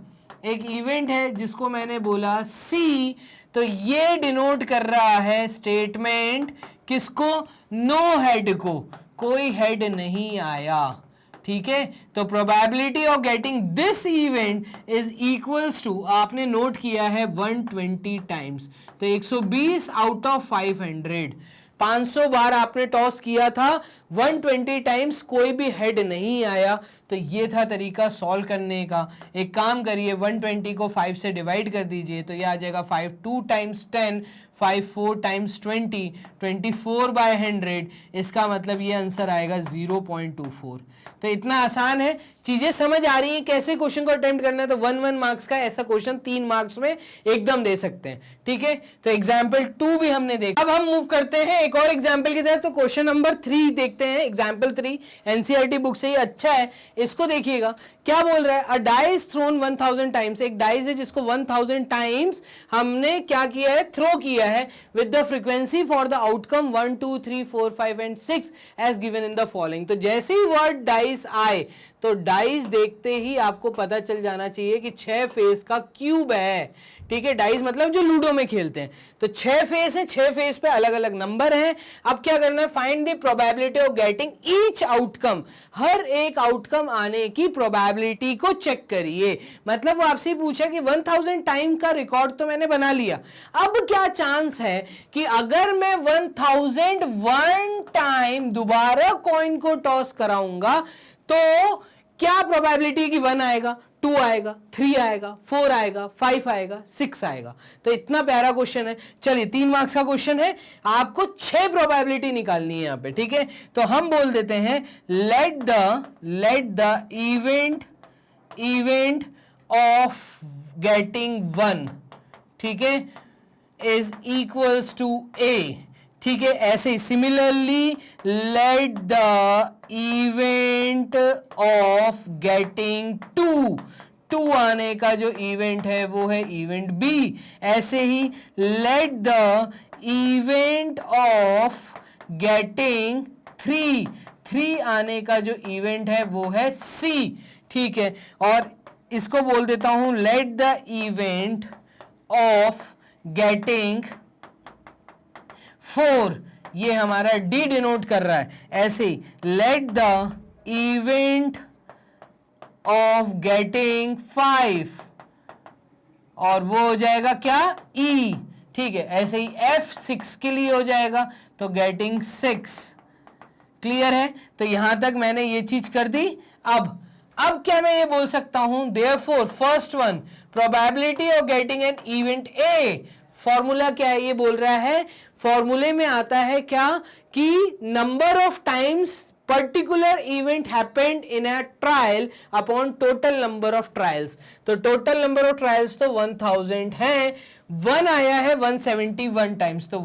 एक इवेंट है जिसको मैंने बोला सी, तो ये डिनोट कर रहा है स्टेटमेंट किसको, नो हेड को, कोई हेड नहीं आया, ठीक है। तो probability of getting this event is equals to, आपने नोट किया है 120 टाइम्स, तो 120 आउट ऑफ 500, 500 बार आपने टॉस किया था, 120 टाइम्स कोई भी हेड नहीं आया। तो ये था तरीका सॉल्व करने का। एक काम करिए, 120 को 5 से डिवाइड कर दीजिए, तो ये आ जाएगा 5 2 टाइम्स 10, 5 4 टाइम्स 20, 24/100। इसका मतलब ये आंसर आएगा 0.24। तो इतना आसान है, चीजें समझ आ रही हैं कैसे क्वेश्चन को अटेम्प्ट करना है। तो 1 मार्क्स का ऐसा क्वेश्चन 3 मार्क्स में एकदम दे सकते हैं, ठीक है। तो एग्जाम्पल 2 भी हमने देखा। अब हम मूव करते हैं एक और एग्जाम्पल की तरफ। तो क्वेश्चन नंबर 3 देखते हैं, एग्जाम्पल 3 एनसीईआरटी बुक से ही अच्छा है, इसको देखिएगा क्या बोल रहा है। अ डाइस थ्रोन 1000 टाइम्स, एक डाइस है जिसको 1000 टाइम्स हमने क्या किया है, थ्रो किया है, with the frequency for the outcome 1 2 3 4 5 and 6 as given in the following. तो जैसे ही वर्ड डाइस आए तो डाइस देखते ही आपको पता चल जाना चाहिए कि 6 फेस का क्यूब है, ठीक है। डाइस मतलब जो लूडो में खेलते हैं, तो 6 फेस है, 6 फेस पे अलग अलग नंबर हैं। अब क्या करना है, find the probability of getting each outcome, हर एक आउटकम आने की प्रोबेबिलिटी को चेक करिए। मतलब वो आपसे पूछा कि 1000 टाइम का रिकॉर्ड तो मैंने बना लिया, अब क्या चांस है कि अगर मैं 1001 टाइम दोबारा कॉइन को टॉस कराऊंगा तो क्या प्रोबेबिलिटी कि 1 आएगा, 2 आएगा, 3 आएगा, 4 आएगा, 5 आएगा, 6 आएगा। तो इतना प्यारा क्वेश्चन है। चलिए 3 मार्क्स का क्वेश्चन है, आपको 6 प्रोबेबिलिटी निकालनी है यहाँ पे, ठीक है। तो हम बोल देते हैं let the event of getting 1, ठीक है, इज इक्वल्स टू ए, ठीक है। ऐसे ही similarly let the event of getting 2 आने का जो इवेंट है वो है इवेंट बी। ऐसे ही let the event of getting 3 आने का जो इवेंट है वो है सी, ठीक है। और इसको बोल देता हूं let the event of getting 4, ये हमारा डी डिनोट कर रहा है। ऐसे ही let the event of getting 5, और वो हो जाएगा क्या, ई, ठीक है। ऐसे ही F6 के लिए हो जाएगा तो गेटिंग 6। क्लियर है? तो यहां तक मैंने ये चीज कर दी। अब क्या मैं ये बोल सकता हूं, therefore first one probability of getting an event A, formula क्या है ये बोल रहा है, फॉर्मूले में आता है क्या कि number of times particular event happened in a trial upon total number of trials. तो टोटल नंबर ऑफ ट्रायल्स तो 1000 है, 1 आया है 171 टाइम्स, तो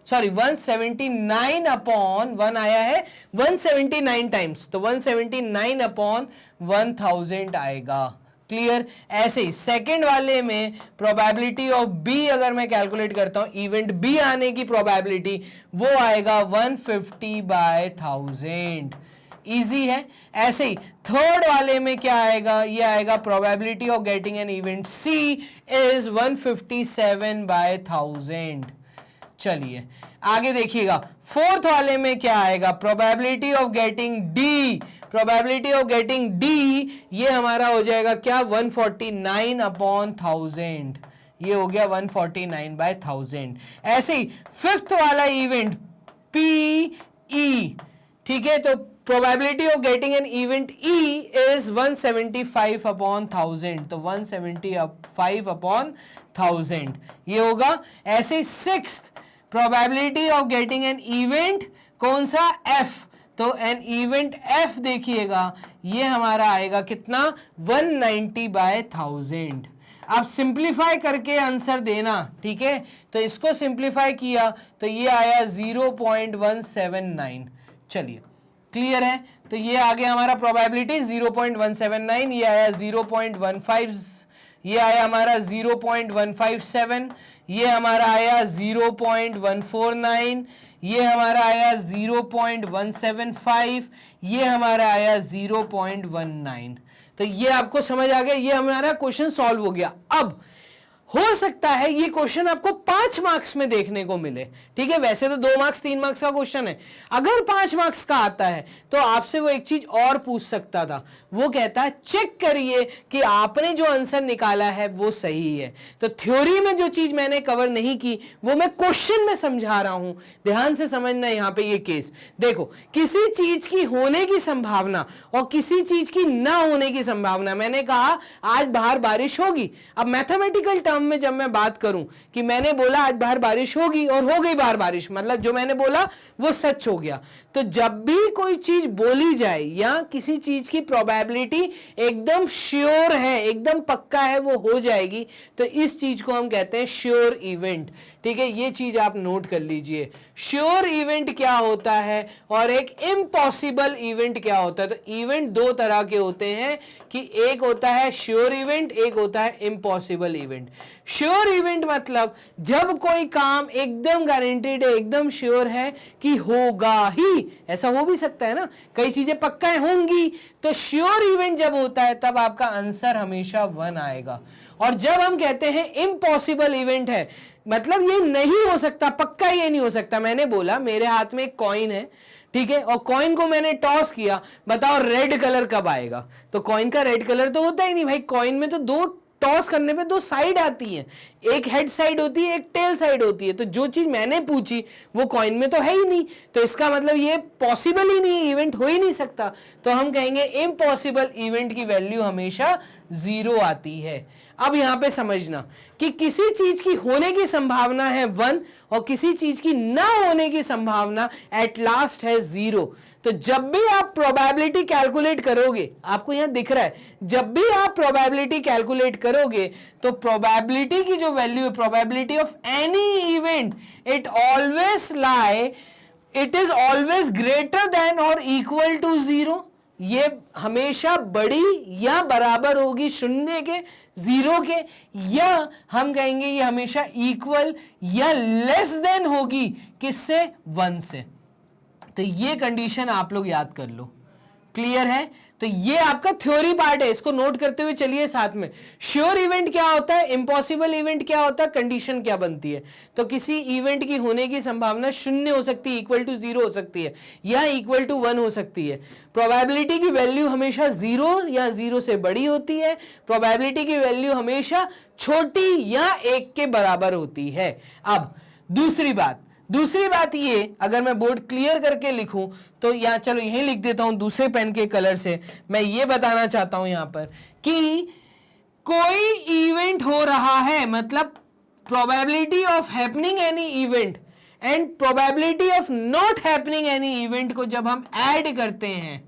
179 अपॉन 1 आया है 179 टाइम्स, तो 179 अपॉन 1000 आएगा। क्लियर? ऐसे ही सेकंड वाले में प्रोबेबिलिटी ऑफ बी अगर मैं कैलकुलेट करता हूं, इवेंट बी आने की प्रोबेबिलिटी वो आएगा 150/1000। इजी है। ऐसे ही थर्ड वाले में क्या आएगा, ये आएगा probability of getting an event C is 157/1000। चलिए आगे देखिएगा, फोर्थ वाले में क्या आएगा, probability of getting D, probability of getting D ये हमारा हो जाएगा क्या, 149/1000, ये हो गया 149/1000। ऐसे ही फिफ्थ वाला इवेंट पी ई, ठीक है, तो probability of getting an event E is 175/1000, तो 175/1000 ये होगा। ऐसे ही sixth probability of getting an event कौन सा, एफ, तो एन इवेंट एफ देखिएगा ये हमारा आएगा कितना, 190/1000। आप सिंप्लीफाई करके आंसर देना, ठीक है। तो इसको सिंप्लीफाई किया तो ये आया 0.179। चलिए क्लियर है? तो ये आ गया हमारा प्रोबेबिलिटी 0.179, ये आया 0.15, ये आया हमारा 0.157, ये हमारा आया 0.149, ये हमारा आया 0.175, ये हमारा आया 0.19। तो ये आपको समझ आ गया, ये हमारा क्वेश्चन सॉल्व हो गया। अब हो सकता है ये क्वेश्चन आपको 5 मार्क्स में देखने को मिले, ठीक है। वैसे तो 2 मार्क्स 3 मार्क्स का क्वेश्चन है, अगर 5 मार्क्स का आता है तो आपसे वो एक चीज और पूछ सकता था, वो कहता है चेक करिए कि आपने जो आंसर निकाला है वो सही है। तो थ्योरी में जो चीज मैंने कवर नहीं की वो मैं क्वेश्चन में समझा रहा हूं, ध्यान से समझना। यहां पे ये केस देखो, किसी चीज की होने की संभावना और किसी चीज की ना होने की संभावना, मैंने कहा आज बाहर बारिश होगी। अब मैथमेटिकल टर्म में जब मैं बात करूं कि मैंने बोला आज बाहर बारिश होगी और हो गई बाहर बारिश, मतलब जो मैंने बोला वो सच हो गया। तो जब भी कोई चीज बोली जाए या किसी चीज की प्रोबेबिलिटी एकदम श्योर है, एकदम पक्का है वो हो जाएगी, तो इस चीज को हम कहते हैं श्योर इवेंट, ठीक है। ये चीज आप नोट कर लीजिए, श्योर इवेंट क्या होता है और एक इम्पॉसिबल इवेंट क्या होता है। तो इवेंट 2 तरह के होते हैं कि एक होता है श्योर इवेंट, एक होता है इम्पॉसिबल इवेंट। श्योर इवेंट मतलब जब कोई काम एकदम गारंटेड है, एकदम श्योर है कि होगा ही, ऐसा हो भी सकता है ना, कई चीजें पक्का होंगी। तो श्योर इवेंट जब होता है तब आपका आंसर हमेशा 1 आएगा। और जब हम कहते हैं इम्पॉसिबल इवेंट है, मतलब ये नहीं हो सकता, पक्का ये नहीं हो सकता। मैंने बोला मेरे हाथ में एक कॉइन है, ठीक है, और कॉइन को मैंने टॉस किया, बताओ रेड कलर कब आएगा, तो कॉइन का रेड कलर तो होता ही नहीं भाई, कॉइन में तो 2 टॉस करने पे दो साइड आती हैं, एक हेड साइड होती है, एक टेल साइड होती है। तो जो चीज मैंने पूछी वो कॉइन में तो है ही नहीं, तो इसका मतलब ये पॉसिबल ही नहीं, इवेंट हो ही नहीं सकता। तो हम कहेंगे इम्पॉसिबल इवेंट की वैल्यू हमेशा 0 आती है। अब यहां पे समझना कि किसी चीज की होने की संभावना है 1 और किसी चीज की ना होने की संभावना एट लास्ट है 0। तो जब भी आप प्रोबेबिलिटी कैलकुलेट करोगे, आपको यहां दिख रहा है, जब भी आप प्रोबेबिलिटी कैलकुलेट करोगे तो प्रोबेबिलिटी की जो वैल्यू है, probability of any event, it is always greater than और इक्वल टू 0। ये हमेशा बड़ी या बराबर होगी 0 के, 0 के, या हम कहेंगे ये हमेशा इक्वल या लेस देन होगी किससे, 1 से। तो ये कंडीशन आप लोग याद कर लो। क्लियर है? तो ये आपका थ्योरी पार्ट है, इसको नोट करते हुए चलिए साथ में। श्योर इवेंट क्या होता है, इम्पॉसिबल इवेंट क्या होता है, कंडीशन क्या बनती है। तो किसी इवेंट की होने की संभावना 0 हो सकती है, इक्वल टू 0 हो सकती है, या इक्वल टू 1 हो सकती है। प्रोबेबिलिटी की वैल्यू हमेशा 0 या 0 से बड़ी होती है। प्रोबेबिलिटी की वैल्यू हमेशा छोटी या 1 के बराबर होती है। अब दूसरी बात ये, अगर मैं बोर्ड क्लियर करके लिखूं तो या चलो यहीं लिख देता हूं दूसरे पेन के कलर से। मैं ये बताना चाहता हूं यहां पर कि कोई इवेंट हो रहा है, मतलब probability of happening any event and probability of not happening any event को जब हम ऐड करते हैं,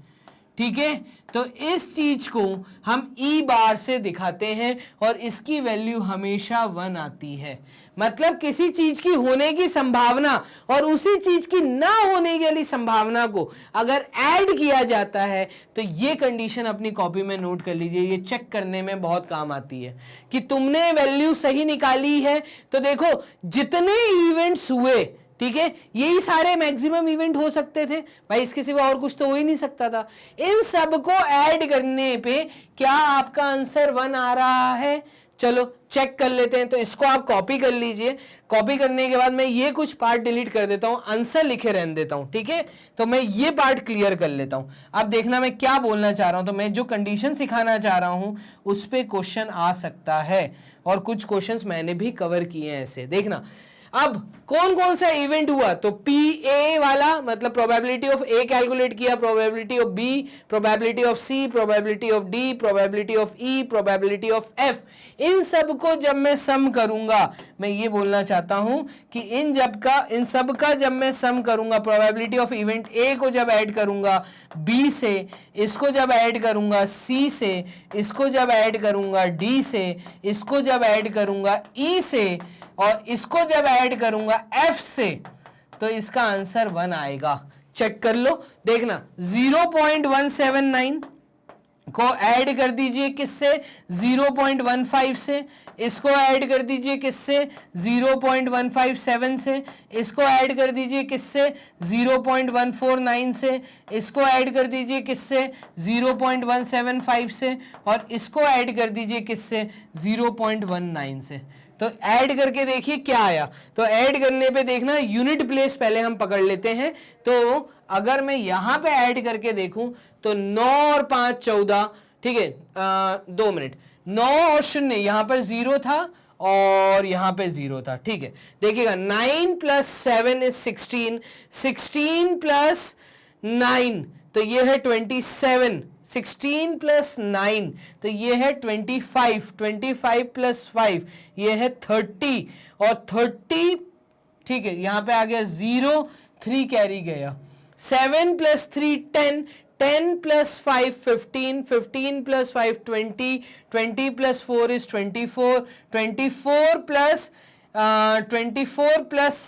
ठीक है, तो इस चीज को हम ई बार से दिखाते हैं और इसकी वैल्यू हमेशा 1 आती है। मतलब किसी चीज की होने की संभावना और उसी चीज की ना होने वाली संभावना को अगर ऐड किया जाता है तो ये कंडीशन अपनी कॉपी में नोट कर लीजिए। ये चेक करने में बहुत काम आती है कि तुमने वैल्यू सही निकाली है। तो देखो जितने इवेंट्स हुए, ठीक है, यही सारे मैक्सिमम इवेंट हो सकते थे भाई, इसके सिवा और कुछ तो हो ही नहीं सकता था। इन सब को ऐड करने पे क्या आपका आंसर 1 आ रहा है? चलो चेक कर लेते हैं। तो इसको आप कॉपी कर लीजिए। कॉपी करने के बाद मैं ये कुछ पार्ट डिलीट कर देता हूं, आंसर लिखे रहने देता हूं, ठीक है। तो मैं ये पार्ट क्लियर कर लेता हूं। अब देखना मैं क्या बोलना चाह रहा हूं। तो मैं जो कंडीशन सिखाना चाह रहा हूं उस पे क्वेश्चन आ सकता है, और कुछ क्वेश्चंस मैंने भी कवर किए हैं ऐसे, देखना। अब कौन कौन सा इवेंट हुआ, तो पी ए वाला मतलब प्रोबेबिलिटी ऑफ ए कैलकुलेट किया, probability of B, probability of C, probability of D, probability of E, probability of F. इन सब को जब मैं सम करूंगा, मैं ये बोलना चाहता हूं कि इन सब का जब मैं सम करूंगा, प्रोबेबिलिटी ऑफ इवेंट ए को जब ऐड करूंगा बी से, इसको जब ऐड करूंगा सी से, इसको जब ऐड करूंगा डी से, इसको जब ऐड करूंगा ई से, और इसको जब ऐड करूंगा F से, तो इसका आंसर 1 आएगा। चेक कर लो, देखना 0.179 को ऐड कर दीजिए किससे, 0.15 से, इसको ऐड कर दीजिए किससे, 0.157 से, इसको ऐड कर दीजिए किससे, 0.149 से, इसको ऐड कर दीजिए किससे, 0.175 से, और इसको ऐड कर दीजिए किससे, 0.19 से। तो ऐड करके देखिए क्या आया। तो ऐड करने पे देखना यूनिट प्लेस पहले हम पकड़ लेते हैं। तो अगर मैं यहां पे ऐड करके देखूं तो 9 और 5 14, ठीक है, 2 मिनट, 9 और 0, यहां पर 0 था और यहां पे 0 था, ठीक है। देखिएगा 9 + 7 = 16, 16 + 9 तो ये है 27, 16 + 9 तो ये है 25, 25 + 5 ये है 30, और 30, ठीक है, यहां पे आ गया 0, 3 कैरी गया, 7 + 3 10, 10 + 5 15, 15 + 5 20, 20 + 4 is 24, 24 +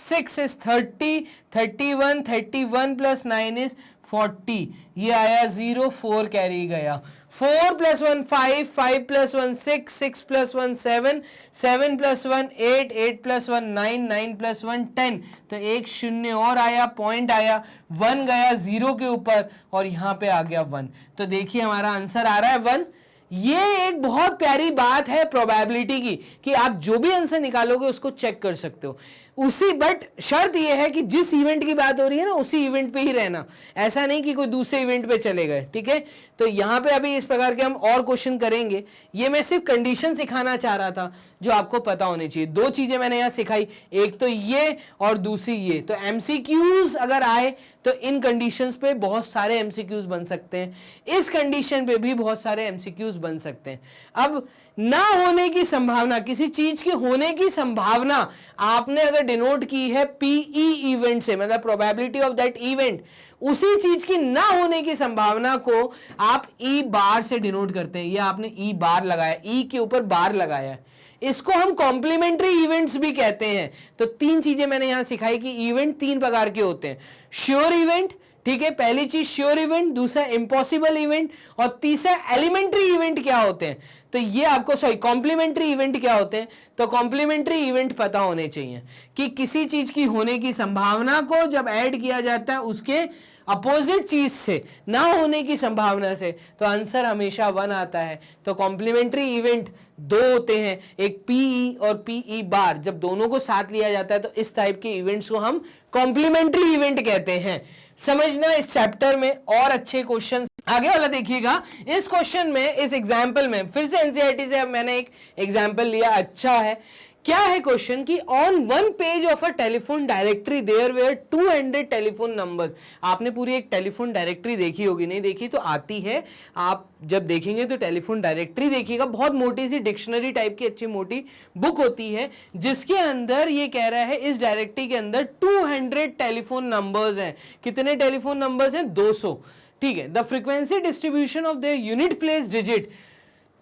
6 is 30, 31, 31 + 9 is 40, ये आया 0, 4 कैरी गया, 4 + 1 5, 5 + 1 6, 6 + 1 7, 7 + 1 8, 8 + 1 9, 9 + 1 10, तो एक 0 और आया, पॉइंट आया, 1 गया 0 के ऊपर और यहां पे आ गया 1। तो देखिए हमारा आंसर आ रहा है 1। ये एक बहुत प्यारी बात है प्रोबेबिलिटी की कि आप जो भी आंसर निकालोगे उसको चेक कर सकते हो। उसी, बट शर्त यह है कि जिस इवेंट की बात हो रही है ना उसी इवेंट पे ही रहना, ऐसा नहीं कि कोई दूसरे इवेंट पे चले गए, ठीक है। तो यहाँ पे अभी इस प्रकार के हम और क्वेश्चन करेंगे। ये मैं सिर्फ कंडीशन सिखाना चाह रहा था जो आपको पता होनी चाहिए। दो चीजें मैंने यहाँ सिखाई, एक तो ये और दूसरी ये। तो एमसीक्यूज अगर आए तो इन कंडीशंस पे बहुत सारे एमसीक्यूज बन सकते हैं, इस कंडीशन पे भी बहुत सारे एमसीक्यूज बन सकते हैं। अब ना होने की संभावना, किसी चीज के होने की संभावना आपने अगर डिनोट की है पीई इवेंट से, मतलब प्रोबेबिलिटी ऑफ दैट इवेंट, उसी चीज की ना होने की संभावना को आप ई बार से डिनोट करते हैं। ये आपने ई बार लगाया, ई के ऊपर बार लगाया है, इसको हम कॉम्प्लीमेंट्री इवेंट्स भी कहते हैं। तो तीन चीजें मैंने यहां सिखाई कि इवेंट तीन प्रकार के होते हैं। श्योर इवेंट, ठीक है, पहली चीज श्योर इवेंट, दूसरा इम्पॉसिबल इवेंट, और तीसरा एलिमेंट्री इवेंट क्या होते हैं। तो ये आपको, सॉरी, कॉम्प्लीमेंट्री इवेंट क्या होते हैं। तो कॉम्प्लीमेंट्री इवेंट पता होने चाहिए कि किसी चीज की होने की संभावना को जब ऐड किया जाता है उसके अपोजिट चीज से, ना होने की संभावना से, तो आंसर हमेशा 1 आता है। तो कॉम्प्लीमेंट्री इवेंट दो होते हैं, एक पीई और पीई बार। जब दोनों को साथ लिया जाता है तो इस टाइप के इवेंट्स को हम कॉम्प्लीमेंट्री इवेंट कहते हैं। समझना इस चैप्टर में और अच्छे क्वेश्चन। आगे वाला देखिएगा, इस क्वेश्चन में, इस एग्जाम्पल में, फिर से एनसीईआरटी से अब मैंने एक एग्जाम्पल लिया, अच्छा है। क्या है क्वेश्चन कि on one page of a telephone directory there were 200 telephone numbers. आपने पूरी एक टेलीफोन डायरेक्टरी देखी होगी, नहीं देखी तो आती है, आप जब देखेंगे तो टेलीफोन डायरेक्टरी देखिएगा, बहुत मोटी सी डिक्शनरी टाइप की अच्छी मोटी बुक होती है, जिसके अंदर ये कह रहा है इस डायरेक्टरी के अंदर 200 टेलीफोन नंबर्स हैं। कितने टेलीफोन नंबर्स हैं? 200, ठीक है। The frequency distribution of the unit place digit,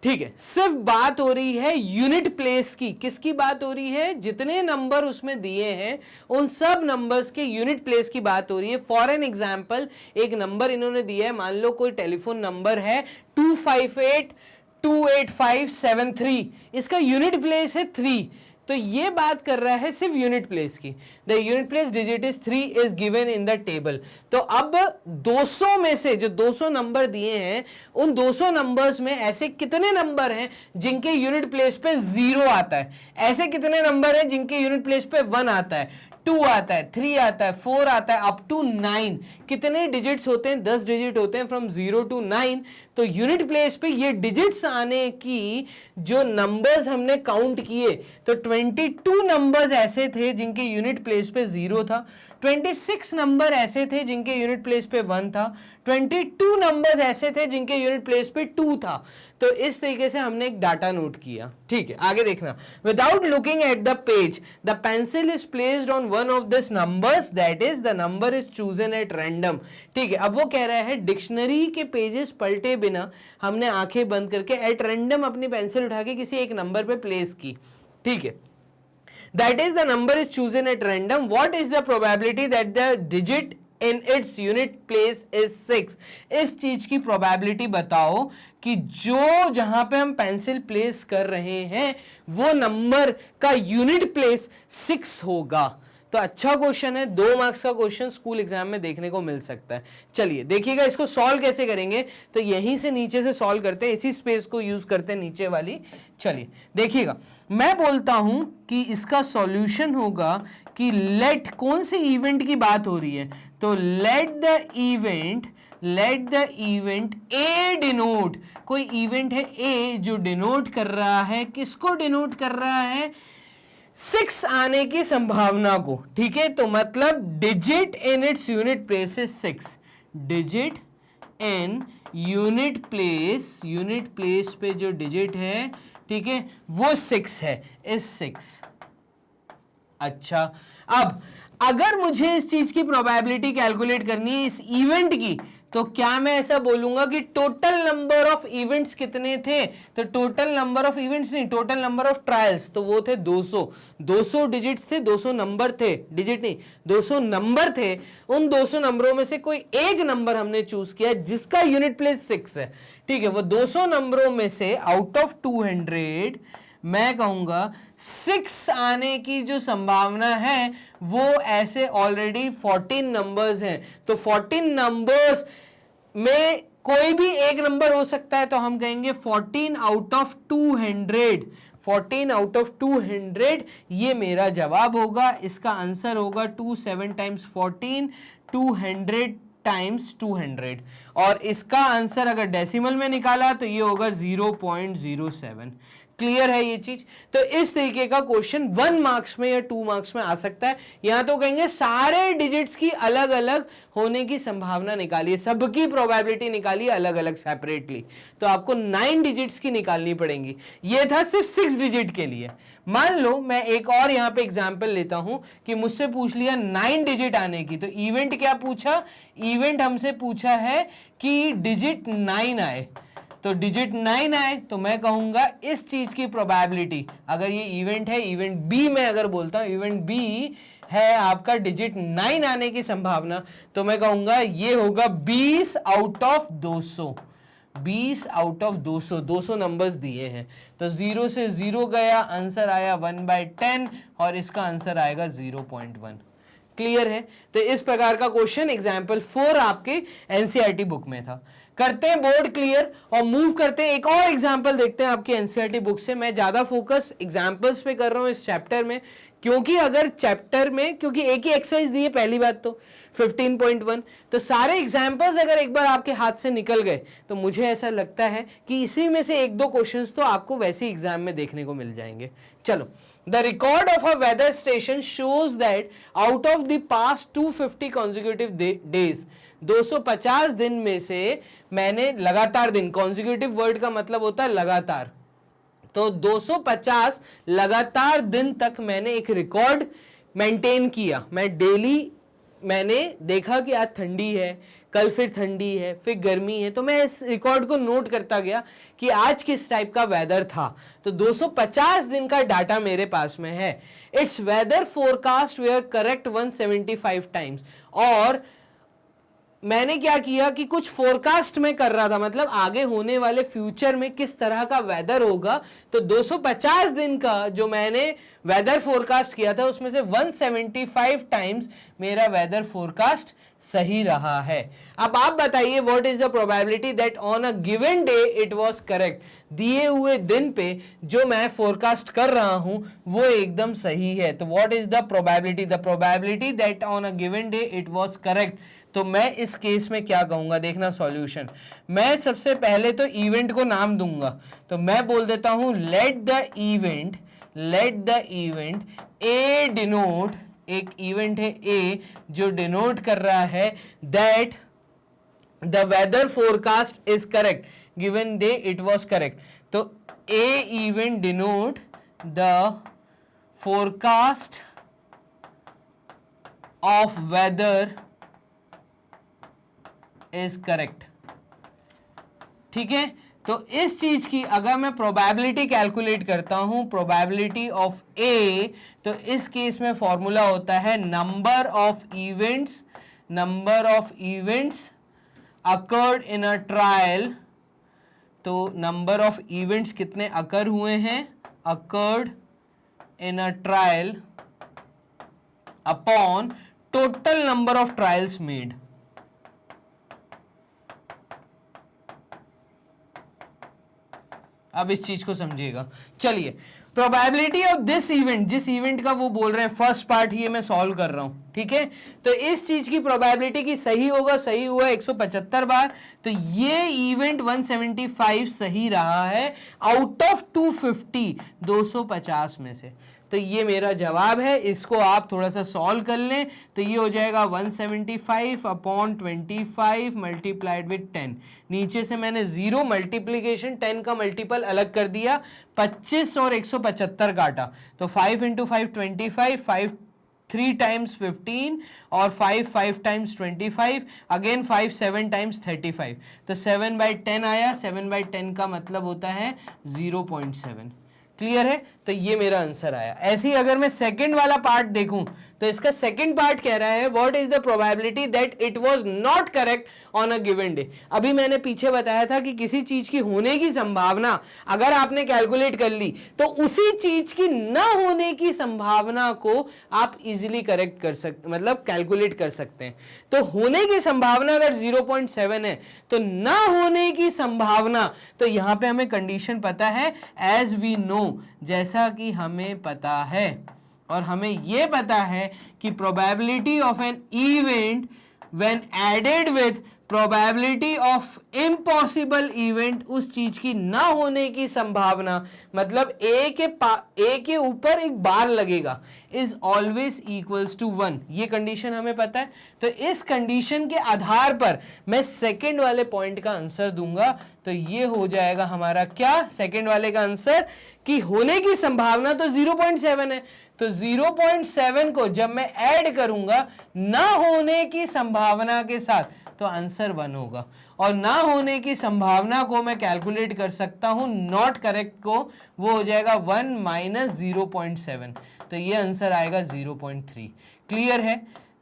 ठीक है, सिर्फ बात हो रही है यूनिट प्लेस की। किसकी बात हो रही है? जितने नंबर उसमें दिए हैं उन सब नंबर्स के यूनिट प्लेस की बात हो रही है। फॉर एन एग्जांपल, एक नंबर इन्होंने दिया है, मान लो कोई टेलीफोन नंबर है 258-28573, इसका यूनिट प्लेस है 3। तो ये बात कर रहा है सिर्फ यूनिट प्लेस की। The unit place digit is 3 is given in the table. तो अब 200 में से जो 200 नंबर दिए हैं, उन 200 नंबर्स में ऐसे कितने नंबर हैं जिनके यूनिट प्लेस पे 0 आता है, ऐसे कितने नंबर हैं जिनके यूनिट प्लेस पे 1 आता है, 2 आता है, 3 आता है, 4 आता है, अप टू 9। कितने डिजिट्स होते हैं? 10 डिजिट होते हैं, फ्रॉम 0 to 9। तो यूनिट प्लेस पे ये डिजिट्स आने की जो नंबर्स हमने काउंट किए, तो 22 नंबर्स ऐसे थे जिनके यूनिट प्लेस पे 0 था, 26 नंबर ऐसे थे जिनके यूनिट प्लेस पे 1 था, 22 नंबर्स ऐसे थे जिनके यूनिट प्लेस पे 2 था। तो इस तरीके से हमने एक डाटा नोट किया, ठीक है। आगे देखना, without looking at the page the pencil is placed on one of this numbers, that is the number is chosen at random, ठीक है। अब वो कह रहा है डिक्शनरी के पेजेस पलटे बिना हमने आंखें बंद करके एट रैंडम अपनी पेंसिल उठा के किसी एक नंबर पे प्लेस की, ठीक है। That is, the number is chosen at random. What is the probability that the digit in its unit place is 6? इस चीज की probability बताओ कि जो जहां पे हम पेंसिल प्लेस कर रहे हैं वो नंबर का यूनिट प्लेस 6 होगा। तो अच्छा क्वेश्चन है, 2 मार्क्स का क्वेश्चन स्कूल एग्जाम में देखने को मिल सकता है। चलिए देखिएगा इसको सॉल्व कैसे करेंगे। तो यहीं से नीचे से सॉल्व करते हैं, इसी स्पेस को यूज करते हैं नीचे वाली। चलिए देखिएगा, मैं बोलता हूं कि इसका सॉल्यूशन होगा कि लेट, कौन सी इवेंट की बात हो रही है, तो late the event A denote, कोई इवेंट है ए जो डिनोट कर रहा है, किसको डिनोट कर रहा है? 6 आने की संभावना को, ठीक है। तो मतलब digit in its unit place is 6, digit in unit place पे जो डिजिट है, ठीक है, वो 6 है, इज 6। अच्छा, अब अगर मुझे इस चीज की प्रोबेबिलिटी कैलकुलेट करनी है इस इवेंट की, तो क्या मैं ऐसा बोलूंगा कि टोटल नंबर ऑफ इवेंट्स कितने थे? तो टोटल नंबर ऑफ इवेंट्स नहीं, टोटल नंबर ऑफ ट्रायल्स, तो वो थे 200। 200 डिजिट्स थे, 200 नंबर थे, डिजिट नहीं 200 नंबर थे। उन 200 नंबरों में से कोई एक नंबर हमने चूज किया जिसका यूनिट प्लेस 6 है, ठीक है। वो 200 नंबरों में से आउट ऑफ 200 मैं कहूंगा 6 आने की जो संभावना है वो ऐसे ऑलरेडी 14 नंबर्स हैं। तो 14 नंबर्स में कोई भी एक नंबर हो सकता है, तो हम कहेंगे 14 आउट ऑफ 200, 14 आउट ऑफ 200 ये मेरा जवाब होगा। इसका आंसर होगा 27 टाइम्स 14, 200 टाइम्स 200। और इसका आंसर अगर डेसिमल में निकाला तो ये होगा 0.07। क्लियर है ये चीज? तो इस तरीके का क्वेश्चन 1 मार्क्स में या 2 मार्क्स में आ सकता है। यहां तो कहेंगे सारे डिजिट्स की अलग अलग होने की संभावना निकालिए, सबकी प्रोबेबिलिटी निकालिए अलग अलग सेपरेटली। तो आपको 9 डिजिट्स की निकालनी पड़ेंगी। ये था सिर्फ 6 डिजिट के लिए। मान लो मैं एक और यहां पे एग्जांपल लेता हूं कि मुझसे पूछ लिया 9 डिजिट आने की। तो इवेंट क्या पूछा? इवेंट हमसे पूछा है कि डिजिट 9 आए। तो डिजिट 9 आए तो मैं कहूंगा इस चीज की प्रोबेबिलिटी, अगर ये इवेंट है, इवेंट बी में अगर बोलता हूं इवेंट बी है आपका डिजिट 9 आने की संभावना, तो मैं कहूंगा ये होगा 20 out of 200। 20 out of 200, 200 numbers दिए हैं तो 0 से 0 गया, आंसर आया 1/10 और इसका आंसर आएगा 0.1। क्लियर है? तो इस प्रकार का क्वेश्चन एग्जाम्पल 4 आपके एनसीईआरटी बुक में था। करते हैं बोर्ड क्लियर और मूव करते हैं, एक और एग्जाम्पल देखते हैं आपकी एनसीईआरटी बुक से। मैं ज्यादा फोकस एग्जाम्पल्स पे कर रहा हूं इस चैप्टर में, क्योंकि अगर चैप्टर में, क्योंकि एक ही एक्सरसाइज दी है पहली बात तो 15.1, तो सारे एग्जाम्पल्स अगर एक बार आपके हाथ से निकल गए तो मुझे ऐसा लगता है कि इसी में से एक दो क्वेश्चंस तो आपको वैसे एग्जाम में देखने को मिल जाएंगे। चलो, the record of a weather station shows that out of the past 250 consecutive days, 250 दिन में से मैंने लगातार दिन, कॉन्जिक्यूटिव वर्ड का मतलब होता है लगातार, तो 250 लगातार दिन तक मैंने एक रिकॉर्ड मेंटेन किया। मैं डेली मैंने देखा कि आज ठंडी है, कल फिर ठंडी है, फिर गर्मी है, तो मैं इस रिकॉर्ड को नोट करता गया कि आज किस टाइप का वेदर था। तो 250 दिन का डाटा मेरे पास में है। Its weather forecast were correct 175 times. और मैंने क्या किया कि कुछ फोरकास्ट में कर रहा था, मतलब आगे होने वाले फ्यूचर में किस तरह का वेदर होगा। तो 250 दिन का जो मैंने वेदर फोरकास्ट किया था उसमें से 175 टाइम्स मेरा वेदर फोरकास्ट सही रहा है। अब आप बताइए what is the probability that on a given day it was correct. दिए हुए दिन पे जो मैं फोरकास्ट कर रहा हूं वो एकदम सही है। तो what is the probability? The probability that on a given day it was correct. तो मैं इस केस में क्या कहूंगा, देखना सॉल्यूशन। मैं सबसे पहले तो इवेंट को नाम दूंगा, तो मैं बोल देता हूं let the event A denote, एक इवेंट है ए जो डिनोट कर रहा है that the weather forecast is correct, given day it was correct. तो A event denote the forecast of weather is correct. ठीक है, तो इस चीज की अगर मैं प्रोबेबिलिटी कैलकुलेट करता हूं, प्रोबेबिलिटी ऑफ ए, तो इस केस में फॉर्मूला होता है number of events occurred in a trial. तो नंबर ऑफ इवेंट्स कितने अकर हुए हैं, occurred in a trial upon total number of trials made. अब इस चीज को समझिएगा। चलिए, प्रोबेबिलिटी ऑफ दिस इवेंट, जिस इवेंट का वो बोल रहे हैं फर्स्ट पार्ट, ये मैं सॉल्व कर रहा हूं। ठीक है, तो इस चीज की प्रोबेबिलिटी की सही होगा, सही हुआ 175 बार, तो ये इवेंट 175 सही रहा है आउट ऑफ 250, 250 में से। तो ये मेरा जवाब है। इसको आप थोड़ा सा सॉल्व कर लें तो ये हो जाएगा 175 अपॉन 25 मल्टीप्लाइड विद 10। नीचे से मैंने 0 मल्टीप्लीकेशन 10 का मल्टीपल अलग कर दिया, 25 और 175 काटा, तो 5 इंटू 5 25, 5 3 टाइम्स 15 और 5 टाइम्स 25, अगेन 5 7 टाइम्स 35, तो 7/10 आया। 7/10 का मतलब होता है 0.7। क्लियर है? तो ये मेरा आंसर आया। ऐसे ही अगर मैं सेकंड वाला पार्ट देखूं तो इसका सेकंड पार्ट कह रहा है what is the probability that it was not correct on a given day. अभी मैंने पीछे बताया था कि किसी चीज की होने की संभावना अगर आपने कैलकुलेट कर ली तो उसी चीज की ना होने की संभावना को आप इजीली करेक्ट कर सकते, मतलब कैलकुलेट कर सकते हैं। तो होने की संभावना अगर 0.7 है तो ना होने की संभावना, तो यहां पे हमें कंडीशन पता है एज वी नो, जैसा कि हमें पता है, और हमें यह पता है कि probability of an event when added with probability of impossible event, उस चीज की ना होने की संभावना, मतलब ए के ऊपर एक बार लगेगा, इज ऑलवेज इक्वल्स टू 1। ये कंडीशन हमें पता है। तो इस कंडीशन के आधार पर मैं सेकंड वाले पॉइंट का आंसर दूंगा। तो ये हो जाएगा हमारा क्या, सेकंड वाले का आंसर कि होने की संभावना तो 0.7 है, तो 0.7 को जब मैं ऐड करूंगा ना होने की संभावना के साथ तो आंसर 1 होगा, और ना होने की संभावना को मैं कैलकुलेट कर सकता हूं नॉट करेक्ट को, वो हो जाएगा 1 माइनस 0.7, तो ये आंसर आएगा 0.3। क्लियर है?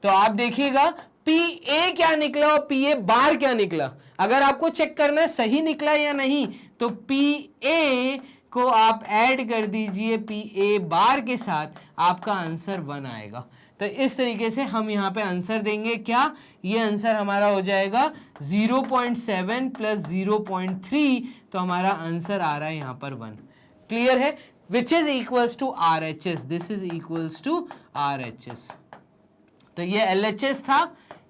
तो आप देखिएगा पी ए क्या निकला और पी ए बार क्या निकला। अगर आपको चेक करना है सही निकला या नहीं तो पी ए को आप ऐड कर दीजिए पी ए बार के साथ, आपका आंसर 1 आएगा। तो इस तरीके से हम यहाँ पे आंसर देंगे क्या, ये आंसर हमारा हो जाएगा 0.7 प्लस 0.3, तो हमारा आंसर आ रहा है यहाँ पर 1। क्लियर है? Which is equals to RHS, this is equals to RHS। तो ये LHS था,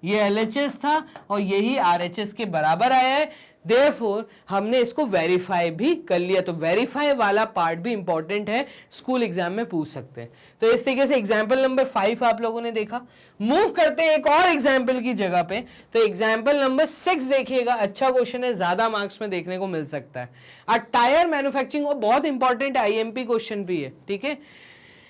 ये LHS था, और यही RHS के बराबर आया है। देयरफॉर हमने इसको वेरीफाई भी कर लिया। तो वेरीफाई वाला पार्ट भी इंपॉर्टेंट है, स्कूल एग्जाम में पूछ सकते हैं। तो इस तरीके से एग्जाम्पल नंबर 5 आप लोगों ने देखा। मूव करते हैं एक और एग्जाम्पल की जगह पे। तो एग्जाम्पल नंबर 6 देखिएगा, अच्छा क्वेश्चन है, ज्यादा मार्क्स में देखने को मिल सकता है। अ टायर मैन्युफैक्चरिंग, और बहुत इंपॉर्टेंट IMP क्वेश्चन भी है, ठीक है।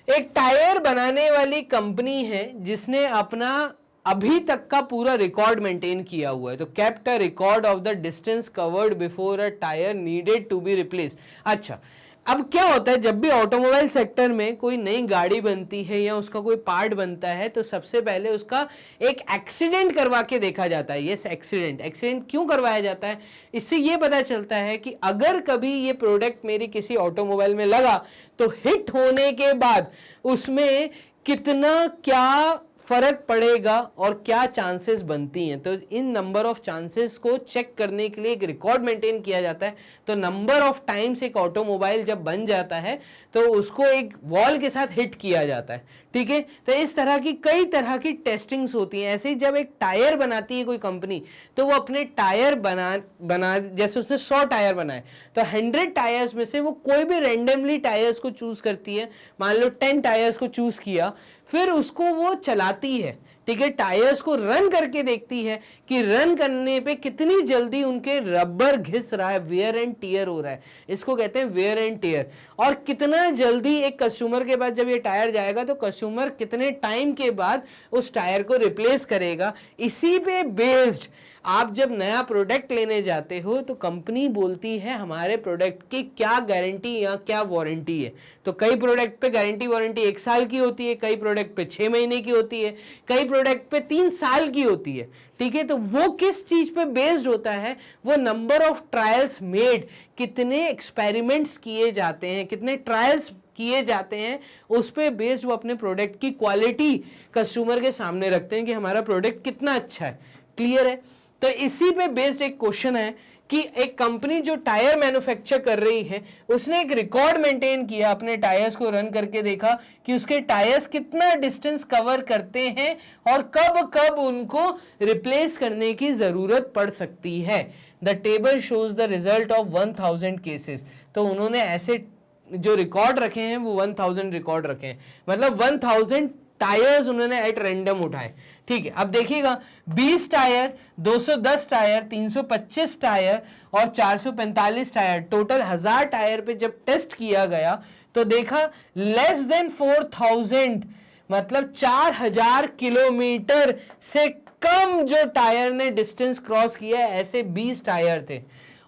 एक टायर बनाने वाली कंपनी है जिसने अपना अभी तक का पूरा रिकॉर्ड मेंटेन किया हुआ है। तो kept a record of the distance covered before a tyre needed to be replaced. अच्छा, अब क्या होता है, जब भी ऑटोमोबाइल सेक्टर में कोई नई गाड़ी बनती है या उसका कोई पार्ट बनता है तो सबसे पहले उसका एक एक्सीडेंट करवा के देखा जाता है। यस, एक्सीडेंट क्यों करवाया जाता है? इससे ये पता चलता है कि अगर कभी ये प्रोडक्ट मेरी किसी ऑटोमोबाइल में लगा तो हिट होने के बाद उसमें कितना क्या फर्क पड़ेगा और क्या चांसेस बनती हैं। तो इन नंबर ऑफ चांसेस को चेक करने के लिए एक रिकॉर्ड मेंटेन किया जाता है। तो नंबर ऑफ टाइम्स एक ऑटोमोबाइल जब बन जाता है तो उसको एक वॉल के साथ हिट किया जाता है, ठीक है। तो इस तरह की कई तरह की टेस्टिंग्स होती हैं। ऐसे ही जब एक टायर बनाती है कोई कंपनी तो वो अपने टायर बना जैसे उसने 100 टायर बनाए तो 100 टायर्स में से वो कोई भी रैंडमली टायर्स को चूज करती है। मान लो 10 टायर्स को चूज किया, फिर उसको वो चलाती है, ठीक है। टायर्स को रन करके देखती है कि रन करने पे कितनी जल्दी उनके रबर घिस रहा है, वेयर एंड टियर हो रहा है, इसको कहते हैं वेयर एंड टियर। और कितना जल्दी एक कस्टमर के पास जब ये टायर जाएगा तो कस्टमर कितने टाइम के बाद उस टायर को रिप्लेस करेगा। इसी पे बेस्ड आप जब नया प्रोडक्ट लेने जाते हो तो कंपनी बोलती है हमारे प्रोडक्ट की क्या गारंटी या क्या वारंटी है। तो कई प्रोडक्ट पे गारंटी वारंटी 1 साल की होती है, कई प्रोडक्ट पे 6 महीने की होती है, कई प्रोडक्ट पे 3 साल की होती है, ठीक है। तो वो किस चीज पे बेस्ड होता है? वो नंबर ऑफ ट्रायल्स मेड, कितने एक्सपेरिमेंट्स किए जाते हैं, कितने ट्रायल्स किए जाते हैं, उस पे बेस्ड वो अपने प्रोडक्ट की क्वालिटी कस्टमर के सामने रखते हैं कि हमारा प्रोडक्ट कितना अच्छा है। क्लियर है? तो इसी पे बेस्ड एक क्वेश्चन है कि एक कंपनी जो टायर मैन्युफैक्चर कर रही है उसने एक रिकॉर्ड मेंटेन किया, अपने टायर्स को रन करके देखा कि उसके टायर्स कितना डिस्टेंस कवर करते हैं और कब कब उनको रिप्लेस करने की जरूरत पड़ सकती है। The table shows the result of 1000 cases. तो उन्होंने ऐसे जो रिकॉर्ड रखे हैं वो 1000 रिकॉर्ड रखे हैं, मतलब 1000 टायर्स उन्होंने एट रैंडम उठाए, ठीक है। अब देखिएगा 20 टायर, 210 टायर, 325 टायर और 445 टायर, टोटल 1000 टायर पे जब टेस्ट किया गया तो देखा लेस देन 4000, मतलब 4000 किलोमीटर से कम जो टायर ने डिस्टेंस क्रॉस किया, ऐसे 20 टायर थे।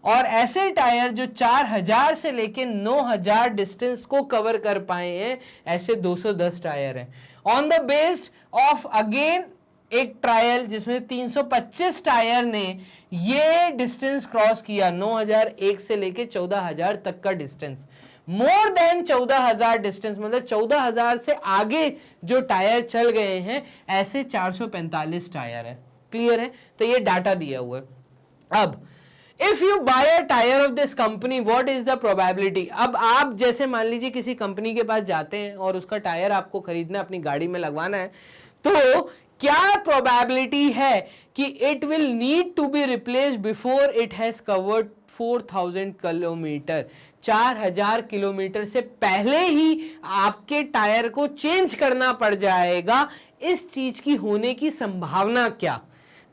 और ऐसे टायर जो 4000 से लेके 9000 डिस्टेंस को कवर कर पाए हैं, ऐसे 210 टायर हैं। On the based of again एक ट्रायल जिसमें 325 टायर ने ये डिस्टेंस क्रॉस किया, 9001 से लेके 14000 तक का डिस्टेंस, मोर देन 14000 डिस्टेंस, मतलब 14000 से आगे जो टायर चल गए हैं, ऐसे 445 टायर है। क्लियर है? तो ये डाटा दिया हुआ है। अब if you buy a tyre of this company what is the probability. अब आप जैसे मान लीजिए किसी कंपनी के पास जाते हैं और उसका टायर आपको खरीदना, अपनी गाड़ी में लगवाना है, तो क्या प्रोबेबिलिटी है कि it will need to be replaced before it has covered 4000 kilometre. 4000 kilometre से पहले ही आपके टायर को चेंज करना पड़ जाएगा। इस चीज की होने की संभावना क्या?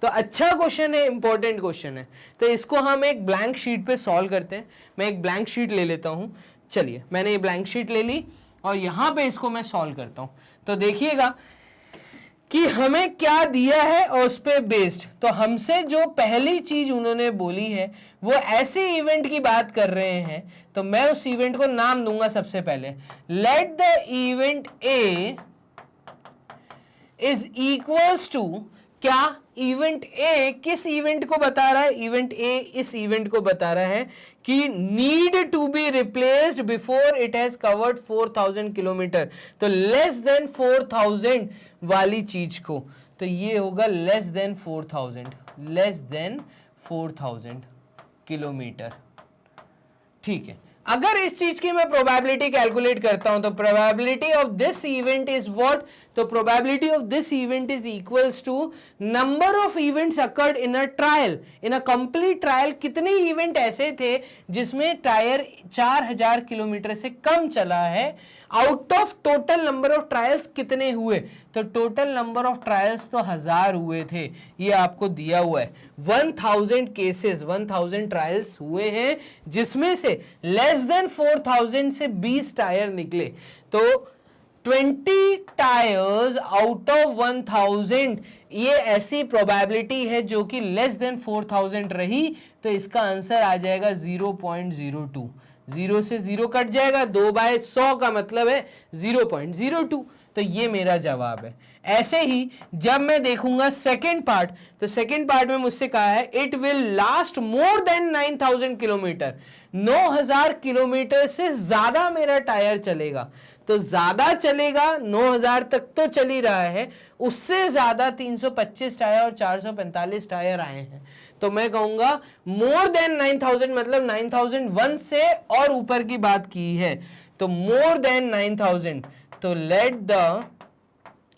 तो अच्छा क्वेश्चन है, इंपॉर्टेंट क्वेश्चन है। तो इसको हम एक ब्लैंक शीट पे सॉल्व करते हैं। मैं एक ब्लैंक शीट ले लेता हूं। चलिए, मैंने ये ब्लैंक शीट ले ली और यहां पे इसको मैं सॉल्व करता हूं। तो देखिएगा कि हमें क्या दिया है और उस पे बेस्ड। तो हमसे जो पहली चीज उन्होंने बोली है वो ऐसे इवेंट की बात कर रहे हैं, तो मैं उस इवेंट को नाम दूंगा सबसे पहले, let the event A is equals to, क्या इवेंट ए किस इवेंट को बता रहा है? इवेंट ए इस इवेंट को बता रहा है कि need to be replaced before it has covered 4000 kilometre. तो लेस देन 4000 वाली चीज को, तो ये होगा लेस देन 4000 किलोमीटर। ठीक है, अगर इस चीज की मैं प्रोबेबिलिटी कैलकुलेट करता हूं तो probability of this event is what? तो probability of this event is equals to number of events occurred in a trial. In a complete trial कितने इवेंट ऐसे थे जिसमें टायर 4000 किलोमीटर से कम चला है, out of total number of trials कितने हुए? तो टोटल नंबर ऑफ ट्रायल्स तो 1000 हुए थे, ये आपको दिया हुआ है। 1000 केसेस, 1000 ट्रायल्स हुए हैं जिसमें से लेस देन 4000 से 20 टायर निकले। तो 20 टायर्स आउट ऑफ 1000, ये ऐसी प्रोबेबिलिटी है जो कि लेस देन 4000 रही। तो इसका आंसर आ जाएगा 0.02। 0 से 0 कट जाएगा, 2/100 का मतलब है 0.02। तो ये मेरा जवाब है। ऐसे ही जब मैं देखूंगा सेकेंड पार्ट, तो सेकेंड पार्ट में मुझसे कहा है it will last more than 9000 kilometre. 9000 kilometre से ज्यादा मेरा टायर चलेगा। तो ज्यादा चलेगा, 9000 तक तो चल ही रहा है, उससे ज्यादा 325 टायर और 445 टायर आए हैं। तो मैं कहूंगा मोर देन 9000 मतलब 9001 से और ऊपर की बात की है, तो मोर देन 9000। तो लेट द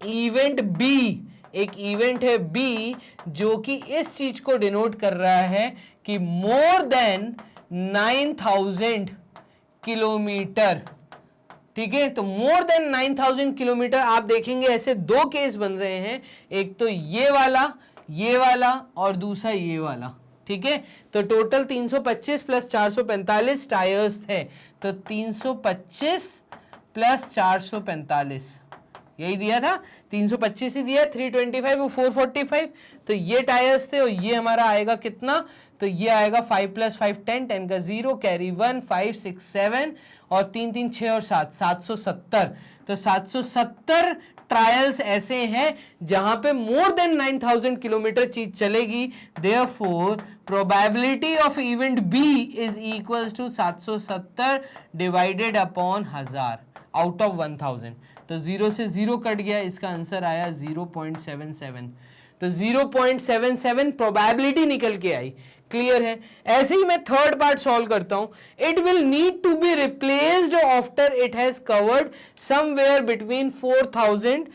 इवेंट बी, एक इवेंट है बी जो कि इस चीज को डिनोट कर रहा है कि मोर देन 9000 किलोमीटर। ठीक है, तो मोर देन 9000 किलोमीटर आप देखेंगे ऐसे दो केस बन रहे हैं, एक तो ये वाला और दूसरा ये वाला। ठीक है, तो टोटल 325 प्लस 445 टायर्स थे, तो 325 प्लस 445 यही दिया था, 325 ही दिया, 325 वो 445। तो ये टायर्स थे और ये हमारा आएगा कितना? तो ये आएगा 5 + 5 10, 10 का 0, कैरी 1, 5 6 7 और 3 3 6 और 7, 770। तो 770 ट्रायल्स ऐसे हैं जहां पे मोर देन 9000 किलोमीटर चीज चलेगी। Therefore probability of event B is equals to 770 divided upon 1000 out of 1000। तो 0 से 0 कट गया, इसका आंसर आया 0.77। तो 0.77 प्रोबेबिलिटी निकल के आई। क्लियर है? ऐसे ही मैं थर्ड पार्ट सॉल्व करता हूं। It will need to be replaced after it has covered somewhere between 4000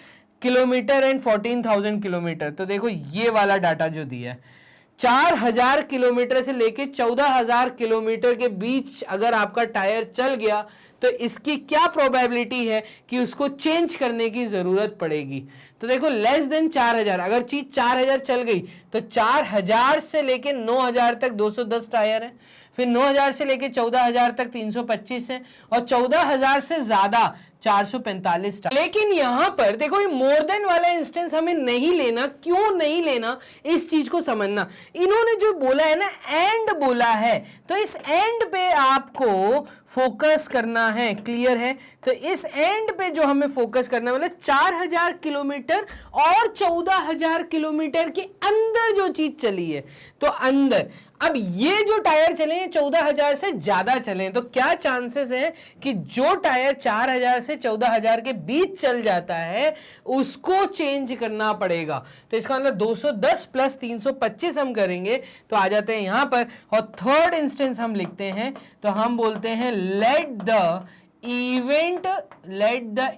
kilometre and 14000 kilometre. तो देखो ये वाला डाटा जो दिया है, 4000 किलोमीटर से लेके 14000 किलोमीटर के बीच अगर आपका टायर चल गया तो इसकी क्या प्रोबेबिलिटी है कि उसको चेंज करने की जरूरत पड़ेगी। तो देखो लेस देन 4000, अगर चीज 4000 चल गई तो 4000 से लेके 9000 तक 210 टायर है, फिर 9000 से लेके 14000 तक 325 है, और 14000 से ज्यादा 445 टायर। लेकिन यहां पर देखो, ये मोर देन वाला इंस्टेंस हमें नहीं लेना। क्यों नहीं लेना, इस चीज को समझना। इन्होंने जो बोला है ना, एंड बोला है, तो इस एंड पे आपको फोकस करना है। क्लियर है? तो इस एंड पे जो हमें फोकस करना है, मतलब 4000 किलोमीटर और 14000 किलोमीटर के अंदर जो चीज चली है, तो अंदर। अब ये जो टायर चले हैं 14000 से ज्यादा चले, तो क्या चांसेस है कि जो टायर 4000 से 14000 के बीच चल जाता है उसको चेंज करना पड़ेगा। तो इसका मतलब 210 प्लस 325 हम करेंगे तो आ जाते हैं यहां पर। और थर्ड इंस्टेंस हम लिखते हैं, तो हम बोलते हैं let the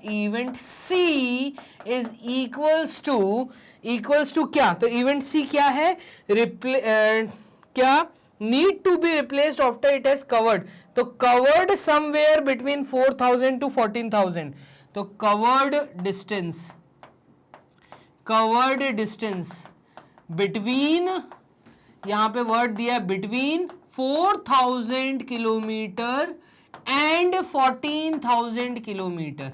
event C is equals to क्या, तो इवेंट C क्या है, क्या need to be replaced after it has covered, तो कवर्ड समवेयर बिटवीन 4000 टू 14000, तो कवर्ड डिस्टेंस बिटवीन, यहां पे वर्ड दिया है बिटवीन 4000 किलोमीटर एंड 14000 किलोमीटर।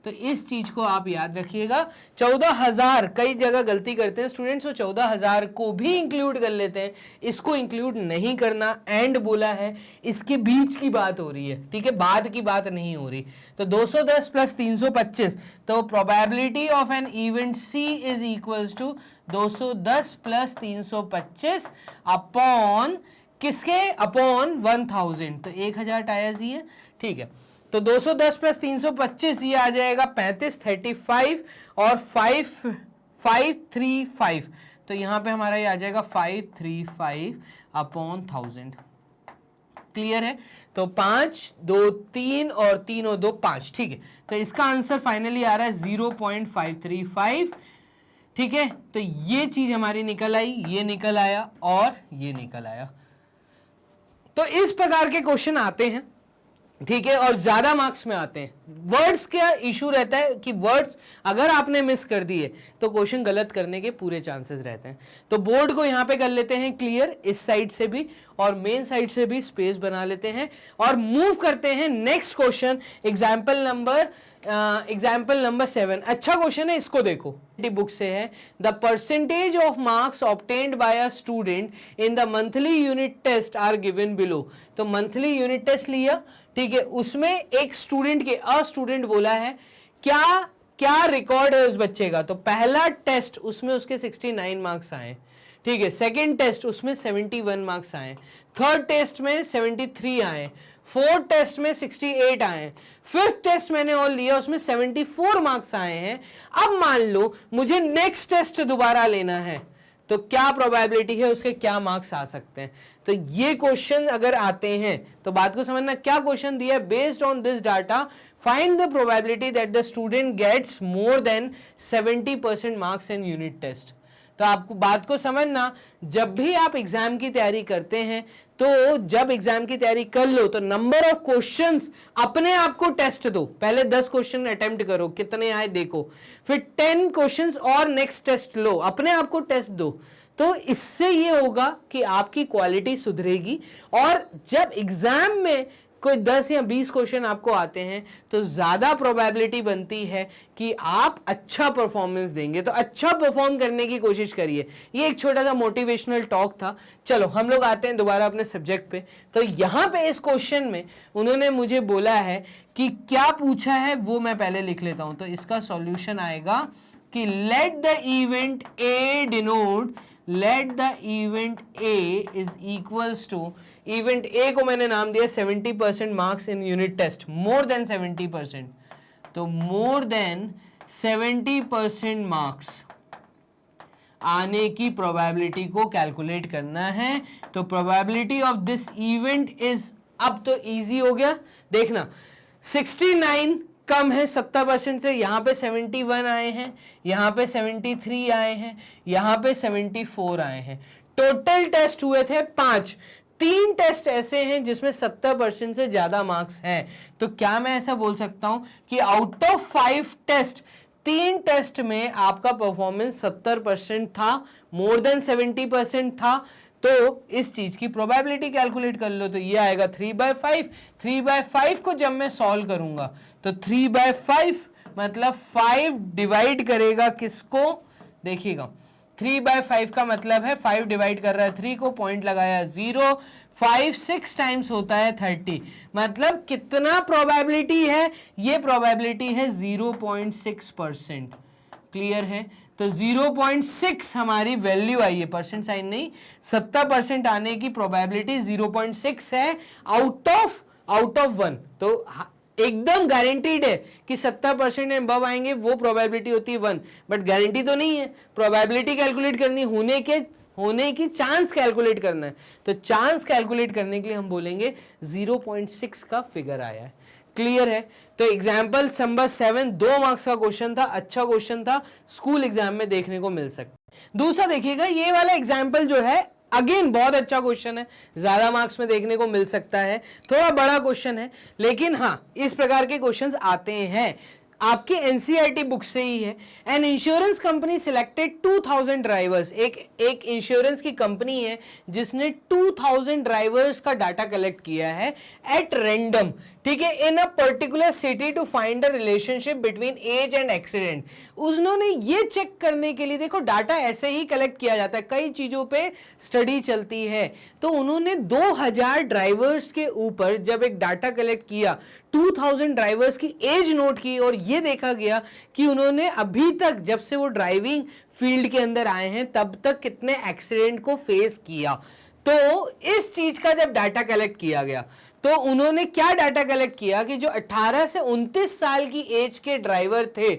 तो इस चीज को आप याद रखिएगा। 14000, कई जगह गलती करते हैं स्टूडेंट्स, वो 14000 को भी इंक्लूड कर लेते हैं, इसको इंक्लूड नहीं करना। एंड बोला है, इसके बीच की बात हो रही है, ठीक है, बाद की बात नहीं हो रही। तो 210 प्लस 325, तो probability of an event C is equals to 210 plus 325 upon किसके, अपॉन 1000, तो 1000 टायर्स ही है, ठीक है। तो 210 प्लस 325 ये आ जाएगा 35, 35 और 535, तो यहां पे हमारा ये आ जाएगा 535 अपॉन 1000। क्लियर है? तो 5 2 3 और 3 और 2 5, ठीक है। तो इसका आंसर फाइनली आ रहा है 0.535, ठीक है। तो ये चीज हमारी निकल आई, ये निकल आया और ये निकल आया। तो इस प्रकार के क्वेश्चन आते हैं, ठीक है, और ज्यादा मार्क्स में आते हैं। वर्ड्स का इशू रहता है कि वर्ड्स अगर आपने मिस कर दिए तो क्वेश्चन गलत करने के पूरे चांसेस रहते हैं। तो बोर्ड को यहां पे कर लेते हैं क्लियर, इस साइड से भी और मेन साइड से भी स्पेस बना लेते हैं और मूव करते हैं नेक्स्ट क्वेश्चन, एग्जाम्पल नंबर 7। अच्छा क्वेश्चन है, इसको देखो, बुक से है। The percentage of marks obtained by a student in the monthly unit test are given below. तो मंथली यूनिट टेस्ट लिया, ठीक है, उसमें एक स्टूडेंट के, स्टूडेंट बोला है, क्या रिकॉर्ड है उस बच्चे का। तो पहला टेस्ट उसमें उसके 69 मार्क्स आए, ठीक है। सेकंड टेस्ट उसमें 71 मार्क्स आए, थर्ड टेस्ट में 73 आए, फोर्थ टेस्ट में 68 आए, फिफ्थ टेस्ट मैंने और लिया उसमें 74 मार्क्स आए हैं। अब मान लो मुझे नेक्स्ट टेस्ट दोबारा लेना है, तो क्या प्रोबेबिलिटी है उसके क्या मार्क्स आ सकते हैं। तो ये क्वेश्चन अगर आते हैं तो बात को समझना, क्या क्वेश्चन दिया है, based on this data find the probability that the student gets more than 70% marks in unit test. तो आपको बात को समझना, जब भी आप एग्जाम की तैयारी करते हैं, तो जब एग्जाम की तैयारी कर लो तो नंबर ऑफ क्वेश्चंस अपने आप को टेस्ट दो। पहले 10 क्वेश्चन अटेम्प्ट करो, कितने आए देखो, फिर 10 क्वेश्चंस और नेक्स्ट टेस्ट लो, अपने आप को टेस्ट दो। तो इससे ये होगा कि आपकी क्वालिटी सुधरेगी, और जब एग्जाम में कोई 10 या 20 क्वेश्चन आपको आते हैं तो ज्यादा प्रोबेबिलिटी बनती है कि आप अच्छा परफॉर्मेंस देंगे। तो अच्छा परफॉर्म करने की कोशिश करिए। ये एक छोटा सा मोटिवेशनल टॉक था। चलो हम लोग आते हैं दोबारा अपने सब्जेक्ट पे। तो यहां पे इस क्वेश्चन में उन्होंने मुझे बोला है कि क्या पूछा है वो मैं पहले लिख लेता हूं। तो इसका सॉल्यूशन आएगा कि let the event A denote, let the event A is equals to, event A को मैंने नाम दिया 70% marks in unit test, more than 70%, तो मोर देन 70% मार्क्स आने की प्रोबेबिलिटी को कैलकुलेट करना है। तो probability of this event is, अब तो इजी हो गया, देखना 69 कम है 70% से, यहां पे 71 आए हैं, यहां पे 73 आए हैं, यहां पे 74 आए हैं। टोटल टेस्ट हुए थे 5, 3 टेस्ट ऐसे हैं जिसमें 70% से ज्यादा मार्क्स हैं। तो क्या मैं ऐसा बोल सकता हूं कि आउट ऑफ 5 टेस्ट, 3 टेस्ट में आपका परफॉर्मेंस 70% था, मोर देन 70% था, तो इस चीज की प्रोबेबिलिटी कैलकुलेट कर लो, तो ये आएगा 3/5। 3/5 को जब मैं सॉल्व करूंगा तो 3/5 मतलब 5 डिवाइड करेगा किसको, देखिएगा 3/5 का मतलब है 5 डिवाइड कर रहा है 3 को, पॉइंट लगाया 0, 5 6 टाइम्स होता है 30, मतलब कितना प्रोबेबिलिटी है, ये प्रोबेबिलिटी है 0.6%। क्लियर है, तो 0.6 हमारी वैल्यू आई है, परसेंट साइन नहीं, 70% आने की प्रोबेबिलिटी 0.6 है आउट ऑफ 1। तो एकदम गारंटीड है कि 70% अबव आएंगे, वो प्रोबेबिलिटी होती है 1, बट गारंटी तो नहीं है। प्रोबेबिलिटी कैलकुलेट करनी, होने की चांस कैलकुलेट करना है, तो चांस कैलकुलेट करने के लिए हम बोलेंगे 0.6 का फिगर आया है। क्लियर है, तो एग्जाम्पल नंबर 7 2 मार्क्स का क्वेश्चन था, अच्छा क्वेश्चन था, स्कूल एग्जाम में देखने को मिल सकता है। दूसरा देखिएगा, ये वाला एग्जाम्पल जो है अगेन बहुत अच्छा क्वेश्चन है, ज्यादा मार्क्स में देखने को मिल सकता है, थोड़ा बड़ा क्वेश्चन है, लेकिन हाँ इस प्रकार के क्वेश्चंस आते हैं, आपके एनसीईआरटी बुक से ही है। An insurance company selected 2000 drivers, एक इंश्योरेंस की कंपनी है जिसने 2000 ड्राइवर्स का डाटा कलेक्ट किया है एट रैंडम, ठीक है, in a particular city to find a relationship between age and accident. उन्होंने ये चेक करने के लिए, देखो डाटा ऐसे ही कलेक्ट किया जाता है, कई चीजों पे स्टडी चलती है, तो उन्होंने 2000 ड्राइवर्स के ऊपर जब एक डाटा कलेक्ट किया, 2000 ड्राइवर्स की एज नोट की, और ये देखा गया कि उन्होंने अभी तक जब से वो ड्राइविंग फील्ड के अंदर आए हैं तब तक कितने एक्सीडेंट को फेस किया। तो इस चीज का जब डाटा कलेक्ट किया गया तो उन्होंने क्या डाटा कलेक्ट किया कि जो 18 से 29 साल की एज के ड्राइवर थे,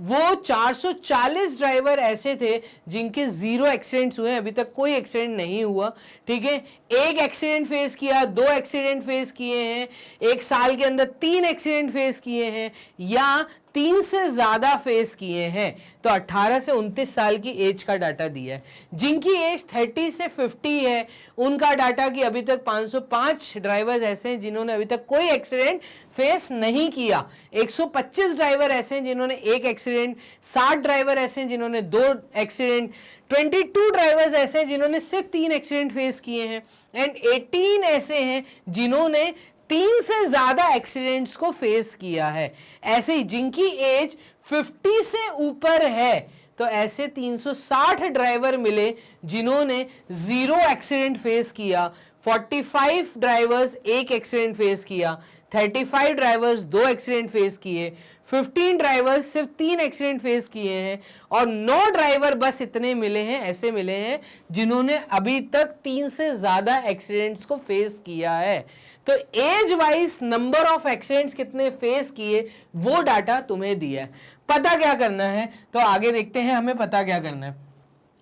वो 440 ड्राइवर ऐसे थे जिनके 0 एक्सीडेंट्स हुए, अभी तक कोई एक्सीडेंट नहीं हुआ, ठीक है, एक एक्सीडेंट फेस किया, 2 एक्सीडेंट फेस किए हैं, एक साल के अंदर 3 एक्सीडेंट फेस किए हैं, या 3 से ज्यादा फेस किए हैं। तो 18 से 29 साल की एज का डाटा दिया है। जिनकी एज 30 से 50 है उनका डाटा कि अभी तक 505 ड्राइवर्स ऐसे हैं जिन्होंने अभी तक कोई एक्सीडेंट फेस नहीं किया, 125 ड्राइवर ऐसे हैं जिन्होंने एक एक्सीडेंट, 60 ड्राइवर ऐसे हैं जिन्होंने 2 एक्सीडेंट, 22 ड्राइवर्स ऐसे हैं जिन्होंने सिर्फ 3 एक्सीडेंट फेस किए हैं, एंड 18 ऐसे हैं जिन्होंने 3 से ज्यादा एक्सीडेंट्स को फेस किया है। ऐसे ही जिनकी एज 50 से ऊपर है, तो ऐसे 360 ड्राइवर मिले जिन्होंने 0 एक्सीडेंट फेस किया, 45 ड्राइवर्स एक एक्सीडेंट फेस किया, 35 ड्राइवर्स 2 एक्सीडेंट फेस किए, 15 ड्राइवर्स सिर्फ 3 एक्सीडेंट फेस किए हैं, और 9 ड्राइवर बस इतने मिले हैं, ऐसे मिले हैं जिन्होंने अभी तक 3 से ज्यादा एक्सीडेंट्स को फेस किया है। तो age wise number of accidents कितने फेस किए वो डाटा तुम्हें दिया है। पता क्या करना है, तो आगे देखते हैं हमें पता क्या करना है।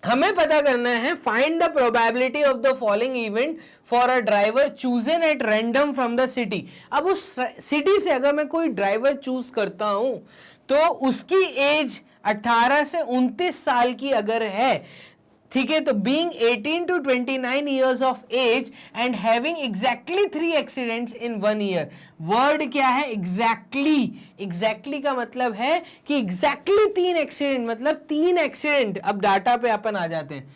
हमें पता करना है find the probability of the following event for a driver chosen at random from the city. अब उस सिटी से अगर मैं कोई ड्राइवर चूज करता हूं तो उसकी एज 18 से 29 साल की अगर है, ठीक है, तो being 18 to 29 years of age and having exactly 3 accidents in 1 year। Word क्या है, एग्जैक्टली का मतलब है कि एग्जैक्टली 3 एक्सीडेंट, मतलब 3 एक्सीडेंट। अब डाटा पे अपन आ जाते हैं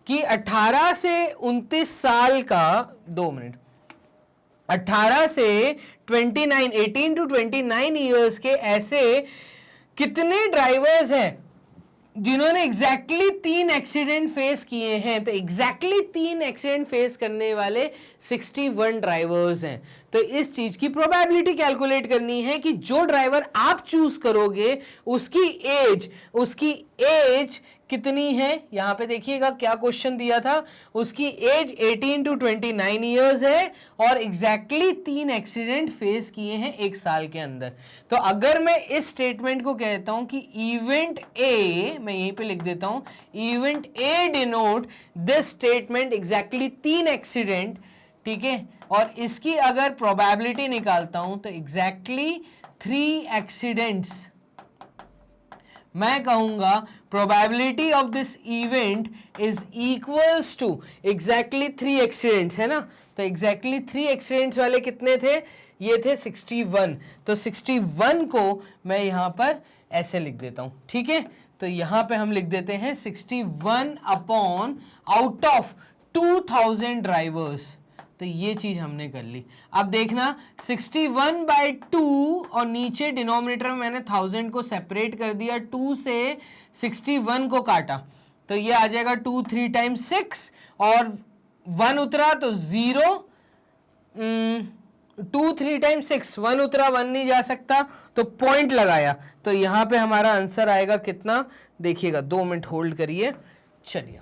कि 18 से 29 साल का, 2 मिनट, 18 से 29, 18 to 29 ईयर्स के ऐसे कितने ड्राइवर्स हैं जिन्होंने एग्जैक्टली 3 एक्सीडेंट फेस किए हैं। तो एग्जैक्टली 3 एक्सीडेंट फेस करने वाले 61 ड्राइवर्स हैं। तो इस चीज की प्रोबेबिलिटी कैलकुलेट करनी है कि जो ड्राइवर आप चूज करोगे उसकी एज कितनी है। यहां पे देखिएगा क्या क्वेश्चन दिया था, उसकी एज 18 to 29 ईयर्स है और एग्जैक्टली 3 एक्सीडेंट फेस किए हैं 1 साल के अंदर। तो अगर मैं इस स्टेटमेंट को कहता हूं कि इवेंट ए, मैं यहीं पे लिख देता हूं, event A denote this statement exactly 3 accident, ठीक है, और इसकी अगर प्रोबेबिलिटी निकालता हूं तो एग्जैक्टली 3 एक्सीडेंट्स, मैं कहूंगा probability of this event is equals to exactly 3 accidents, है ना। तो एग्जैक्टली 3 एक्सीडेंट्स वाले कितने थे, ये थे 61। तो 61 को मैं यहां पर ऐसे लिख देता हूं, ठीक है। तो यहां पे हम लिख देते हैं 61 अपॉन आउट ऑफ 2000 ड्राइवर्स, तो ये चीज हमने कर ली। अब देखना 61/2 और नीचे डिनोमिनेटर में मैंने 1000 को सेपरेट कर दिया, 2 से 61 को काटा तो ये आ जाएगा 2 3 टाइम्स 6 और 1 उतरा तो 0, 2 3 टाइम्स 6, 1 उतरा, 1 नहीं जा सकता तो पॉइंट लगाया, तो यहां पे हमारा आंसर आएगा कितना, देखिएगा 2 मिनट होल्ड करिए, चलिए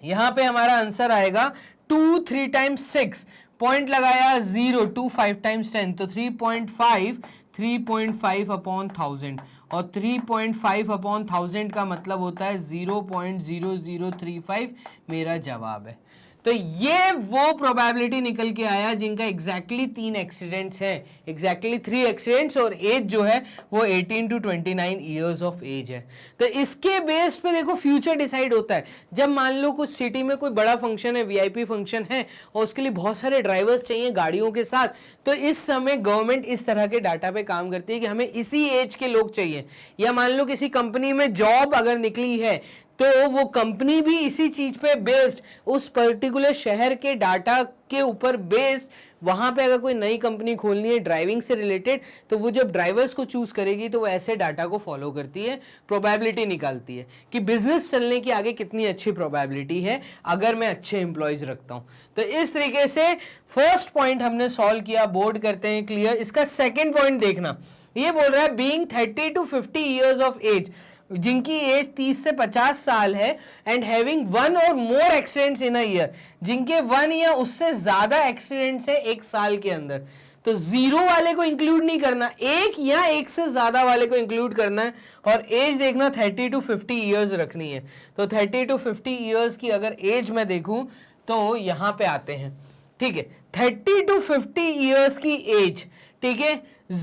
यहां पे हमारा आंसर आएगा 2 3 टाइम्स 6, पॉइंट लगाया 0, 2 5 टाइम्स 10 तो 3.5 अपॉन 1000 और 3.5 अपॉन 1000 का मतलब होता है 0.0035 मेरा जवाब है। तो ये वो प्रोबेबिलिटी निकल के आया जिनका एग्जैक्टली 3 एक्सीडेंट्स हैं, एग्जैक्टली 3 एक्सीडेंट्स और एज जो है वो 18 to 29 ईयर्स ऑफ एज है। तो इसके बेस पे देखो फ्यूचर डिसाइड होता है। जब मान लो कुछ सिटी में कोई बड़ा फंक्शन है, वीआईपी फंक्शन है और उसके लिए बहुत सारे ड्राइवर्स चाहिए गाड़ियों के साथ, तो इस समय गवर्नमेंट इस तरह के डाटा पे काम करती है कि हमें इसी एज के लोग चाहिए। या मान लो किसी कंपनी में जॉब अगर निकली है तो वो कंपनी भी इसी चीज पे बेस्ड, उस पर्टिकुलर शहर के डाटा के ऊपर बेस्ड, वहां पे अगर कोई नई कंपनी खोलनी है ड्राइविंग से रिलेटेड तो वो जब ड्राइवर्स को चूज करेगी तो वो ऐसे डाटा को फॉलो करती है, प्रोबेबिलिटी निकालती है कि बिजनेस चलने की आगे कितनी अच्छी प्रोबेबिलिटी है अगर मैं अच्छे एम्प्लॉयज रखता हूं। तो इस तरीके से फर्स्ट पॉइंट हमने सॉल्व किया, बोर्ड करते हैं क्लियर। इसका सेकेंड पॉइंट देखना, ये बोल रहा है being 30 to 50 years of age, जिनकी एज 30 से 50 साल है, एंड हैविंग 1 और मोर एक्सीडेंट्स इन अ ईयर, जिनके 1 या उससे ज्यादा एक्सीडेंट्स है एक साल के अंदर। तो 0 वाले को इंक्लूड नहीं करना, 1 या 1 से ज्यादा वाले को इंक्लूड करना है और एज देखना 30 to 50 ईयर्स रखनी है। तो 30 to 50 ईयर्स की अगर एज मैं देखूं तो यहां पे आते हैं, ठीक है 30 to 50 ईयर्स की एज, ठीक है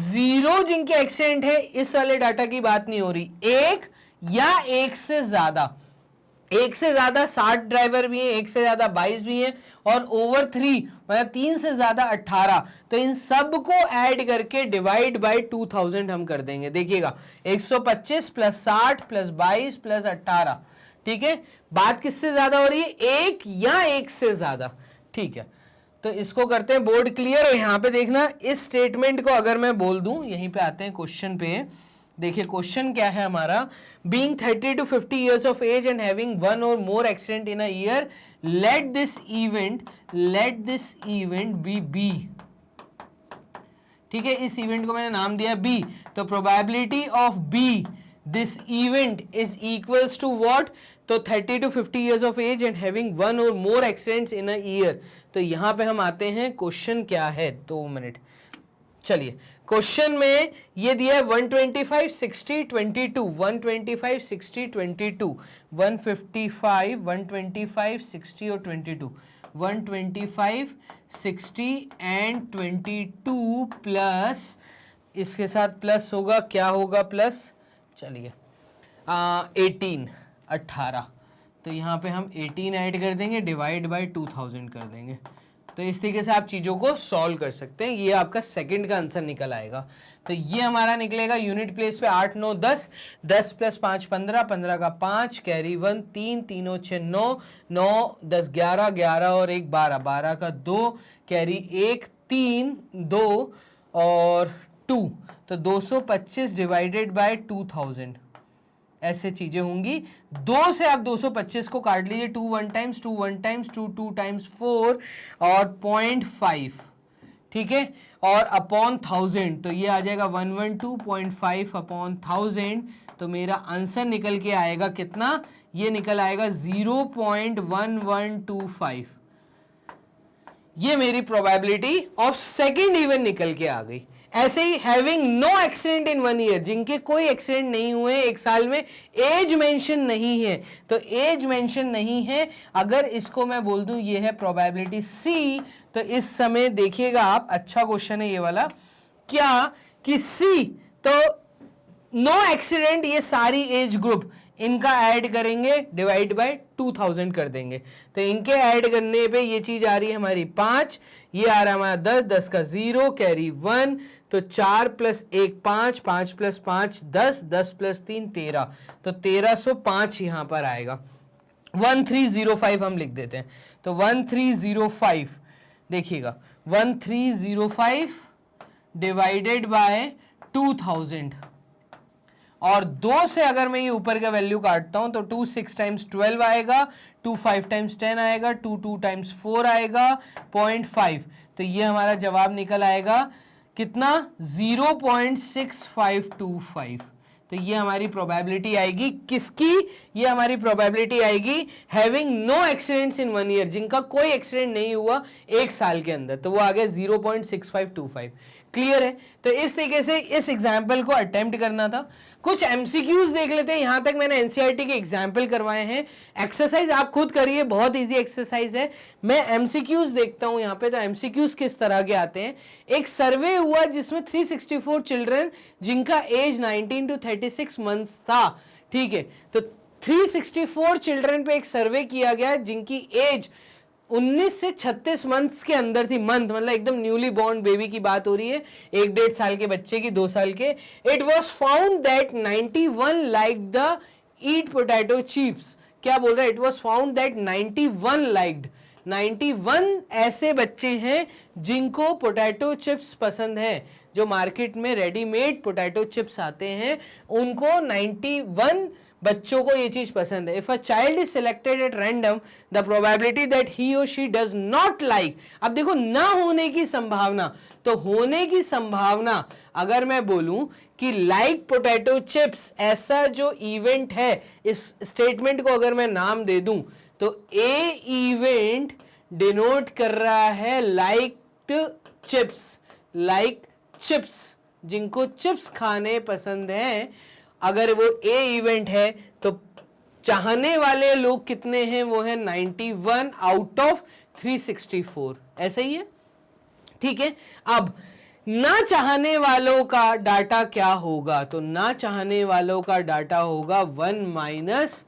0 जिनके एक्सीडेंट है इस वाले डाटा की बात नहीं हो रही, 1 या 1 से ज्यादा, 1 से ज्यादा 60 ड्राइवर भी हैं, 1 से ज्यादा 22 भी हैं और ओवर 3 मतलब 3 से ज्यादा 18, तो इन सब को ऐड करके डिवाइड बाय 2000 हम कर देंगे। देखिएगा 125 प्लस 60 प्लस 22 प्लस 18, ठीक है बात किससे ज्यादा हो रही है, 1 या 1 से ज्यादा, ठीक है। तो इसको करते हैं बोर्ड क्लियर। और यहां पे देखना इस स्टेटमेंट को अगर मैं बोल दूं, यहीं पे आते हैं क्वेश्चन पे, देखिए क्वेश्चन क्या है हमारा, being 30 to 50 years of age and having 1 और more accident in a year, let this event be B, ठीक है इस इवेंट को मैंने नाम दिया बी। तो probability of B this event is equals to what, तो 30 to 50 years of age and having 1 और मोर एक्सीडेंट्स इन अ ईयर। तो यहां पे हम आते हैं, क्वेश्चन क्या है, 2 मिनट, चलिए क्वेश्चन में ये दिया है 125 60 22, 125 60 22, 155 125 60 और 22, 125 60 एंड 22 प्लस, इसके साथ प्लस होगा, क्या होगा प्लस, चलिए 18, तो यहाँ पे हम 18 ऐड कर देंगे, डिवाइड बाय 2000 कर देंगे। तो इस तरीके से आप चीजों को सॉल्व कर सकते हैं। ये आपका सेकंड का आंसर निकल आएगा। तो ये हमारा निकलेगा यूनिट प्लेस पे 8 9 10, 10 प्लस 5 15, 15 का 5, कैरी 1 3, 3 6 9, 9 10 11, 11 और 1 12, 12 का 2, कैरी 1 3 2 और 2, तो 225 डिवाइडेड बाय 2000 ऐसे चीजें होंगी। 2 से आप 225 को काट लीजिए, 2 1 टाइम्स 2 1 टाइम्स 2 2 टाइम्स 4 और 0.5, ठीक है, और अपॉन 1000, तो ये आ जाएगा 112.5 अपॉन 1000। तो मेरा आंसर निकल के आएगा कितना, ये निकल आएगा 0.1125। ये मेरी प्रोबेबिलिटी ऑफ सेकेंड इवेंट निकल के आ गई। ऐसे ही having no accident in 1 year, जिनके कोई एक्सीडेंट नहीं हुए एक साल में, एज मेंशन नहीं है, तो एज मेंशन नहीं है, अगर इसको मैं बोल दूं ये है प्रोबेबिलिटी सी, तो इस समय देखिएगा आप, अच्छा क्वेश्चन है ये वाला, क्या कि सी, तो नो एक्सीडेंट, ये सारी एज ग्रुप इनका ऐड करेंगे, डिवाइड बाय 2000 कर देंगे, तो इनके ऐड करने पे ये चीज आ रही है हमारी 5, ये आ रहा है हमारा 10, 10 का 0, कैरी 1, तो 4 प्लस 1 5, 5 प्लस 5 10, 10 प्लस 3 13, तो 1305 यहां पर आएगा। 1305 हम लिख देते हैं। तो 1305 देखिएगा, 1305 डिवाइडेड बाय 2000, और 2 से अगर मैं ये ऊपर का वैल्यू काटता हूं तो 2 6 टाइम्स 12 आएगा, 2 5 टाइम्स 10 आएगा, 2 2 टाइम्स 4 आएगा, 0.5। तो ये हमारा जवाब निकल आएगा कितना, 0.6525। तो ये हमारी प्रोबेबिलिटी आएगी किसकी, ये हमारी प्रोबेबिलिटी आएगी having no accidents in 1 year, जिनका कोई एक्सीडेंट नहीं हुआ 1 साल के अंदर, तो वो आ गया 0.6525। क्लियर है? तो इस तरीके से इस एग्जाम्पल को अटेम्प्ट करना था। कुछ एमसीक्यूज देख लेते हैं। यहां तक मैंने एनसीईआरटी के एग्जाम्पल करवाए हैं, एक्सरसाइज आप खुद करिए, बहुत इजी एक्सरसाइज है। मैं एमसीक्यूज देखता हूं यहाँ पे। तो एमसीक्यूज किस तरह के आते हैं, एक सर्वे हुआ जिसमें 364 चिल्ड्रन जिनका एज 19 to 36 मंथ्स था, ठीक है। तो 364 चिल्ड्रन पे एक सर्वे किया गया जिनकी एज 19 से 36 मंथ्स के अंदर थी। मंथ मतलब एकदम न्यूली बॉर्न बेबी की बात हो रही है, 1-1.5 साल के बच्चे की, 2 साल के। It was found that 91 like the eat potato chips. क्या बोल रहा है, it was found that 91 liked, 91 ऐसे बच्चे हैं जिनको पोटैटो चिप्स पसंद है। जो मार्केट में रेडीमेड पोटैटो चिप्स आते हैं उनको 91 बच्चों को ये चीज पसंद है। If a child is selected at random, the probability that he और शी डज नॉट लाइक, अब देखो ना होने की संभावना, तो होने की संभावना अगर मैं बोलूं कि लाइक पोटैटो चिप्स ऐसा जो इवेंट है, इस स्टेटमेंट को अगर मैं नाम दे दूं तो ए इवेंट डिनोट कर रहा है लाइक्ड चिप्स, लाइक चिप्स, जिनको चिप्स खाने पसंद हैं। अगर वो ए इवेंट है तो चाहने वाले लोग कितने हैं, वो है 91 आउट ऑफ 364, ऐसा ही है, ठीक है। अब ना चाहने वालों का डाटा क्या होगा, तो ना चाहने वालों का डाटा होगा 1 माइनस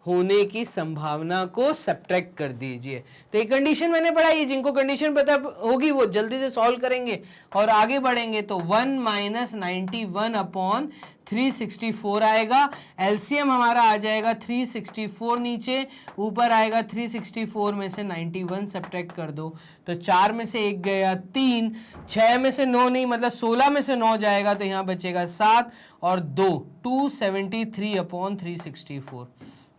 होने की संभावना को सब्ट्रैक्ट कर दीजिए। तो एक कंडीशन मैंने पढ़ाई है, जिनको कंडीशन पता होगी वो जल्दी से सॉल्व करेंगे और आगे बढ़ेंगे। तो 1 माइनस 91 अपॉन 364 आएगा। एलसीएम हमारा आ जाएगा 364, नीचे ऊपर आएगा 364 में से 91 सब्ट्रैक्ट कर दो, तो 4 में से 1 गया 3, 6 में से 9 नहीं, मतलब 16 में से 9 जाएगा, तो यहाँ बचेगा 7 और 2, 273 अपॉन 364।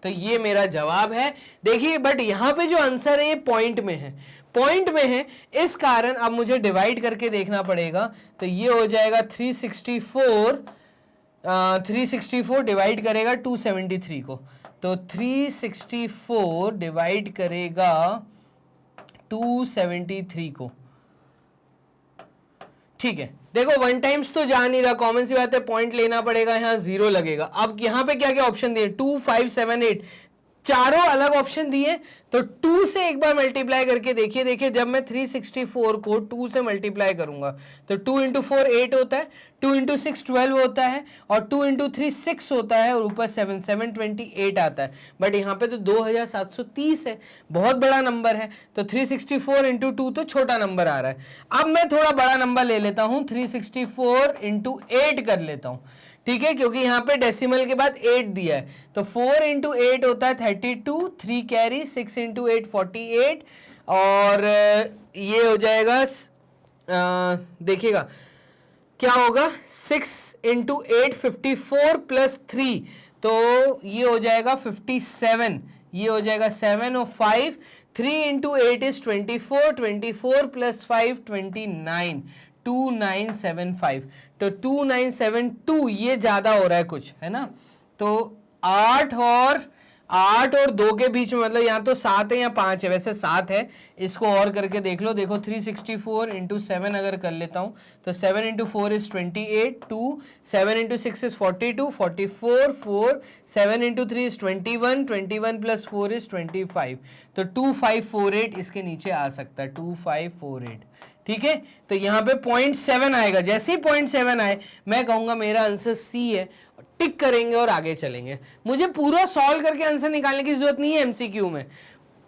तो ये मेरा जवाब है। देखिए बट यहां पे जो आंसर है ये पॉइंट में है, पॉइंट में है, इस कारण अब मुझे डिवाइड करके देखना पड़ेगा। तो ये हो जाएगा 364 डिवाइड करेगा 273 को, तो 364 डिवाइड करेगा 273 को, ठीक है। देखो 1 टाइम्स तो जा नहीं रहा, कॉमन सी बात है, पॉइंट लेना पड़ेगा, यहाँ 0 लगेगा। अब यहाँ पे क्या क्या ऑप्शन दिए, 2 5 7 8, चारों अलग ऑप्शन दिए। तो 2 से एक बार मल्टीप्लाई करके देखिए, देखिए जब मैं 364 को 2 से मल्टीप्लाई करूंगा तो 2 इंटू 4 8 होता है, 2 इंटू 6 12 होता है, और 2 इंटू 3 6 होता है, और ऊपर 7 728 आता है। बट यहाँ पे तो 2730 है, बहुत बड़ा नंबर है। तो 364 इंटू 2 तो छोटा नंबर आ रहा है। अब मैं थोड़ा बड़ा नंबर ले लेता हूँ, 364 इंटू 8 कर लेता हूँ, ठीक है, क्योंकि यहाँ पे डेसिमल के बाद 8 दिया है। तो 4 इंटू 8 होता है 32, 3 कैरी, 6 इंटू 8 48, और ये हो जाएगा, देखिएगा क्या होगा, 6 इंटू 8 54 प्लस 3, तो ये हो जाएगा 57, ये हो जाएगा 7 और 5, 3 इंटू 8 इज 24, 24 प्लस 5 29, 2975। तो 2972 ये ज्यादा हो रहा है कुछ, है ना। तो 8 और 2 के बीच में, मतलब यहाँ तो 7 है या 5 है, वैसे 7 है, इसको और करके देख लो। देखो 364 इंटू 7 अगर कर लेता हूँ तो 7 into 4 is 28, 2 7 into 6 is 42, 44 4 7 into 3 is 21, 21 plus 4 is 25। तो 2548 इसके नीचे आ सकता है, 2548, ठीक है। तो यहाँ पे 0.7 आएगा, जैसे ही 0.7 आए मैं कहूंगा मेरा आंसर सी है, टिक करेंगे और आगे चलेंगे। मुझे पूरा सॉल्व करके आंसर निकालने की जरूरत नहीं है एमसीक्यू में।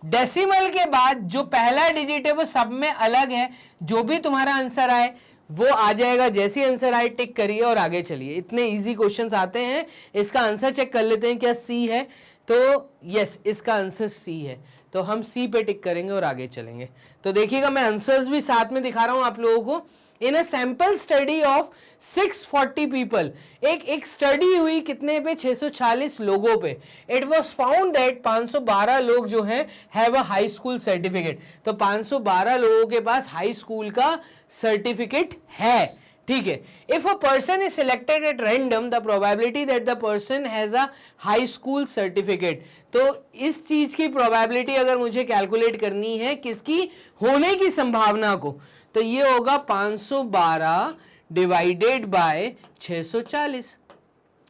डेसिमल के बाद जो पहला डिजिट है वो सब में अलग है, जो भी तुम्हारा आंसर आए वो आ जाएगा, जैसे आंसर आए टिक करिए और आगे चलिए। इतने इजी क्वेश्चंस आते हैं। इसका आंसर चेक कर लेते हैं, क्या सी है। तो यस, इसका आंसर सी है, तो हम सी पे टिक करेंगे और आगे चलेंगे। तो देखिएगा मैं आंसर्स भी साथ में दिखा रहा हूं आप लोगों को। In a sample study of 640 people, एक स्टडी हुई कितने पे, 640 लोगों पे। इट वाज फाउंड दैट 512 लोग जो हैं have a high school certificate. तो 512 लोगों के पास हाई स्कूल का सर्टिफिकेट है, ठीक है। If a person is selected at random, the probability that the person has a high school certificate. तो इस चीज की प्रोबेबिलिटी अगर मुझे कैलकुलेट करनी है किसकी, होने की संभावना को, तो ये होगा 512 डिवाइडेड बाय 640,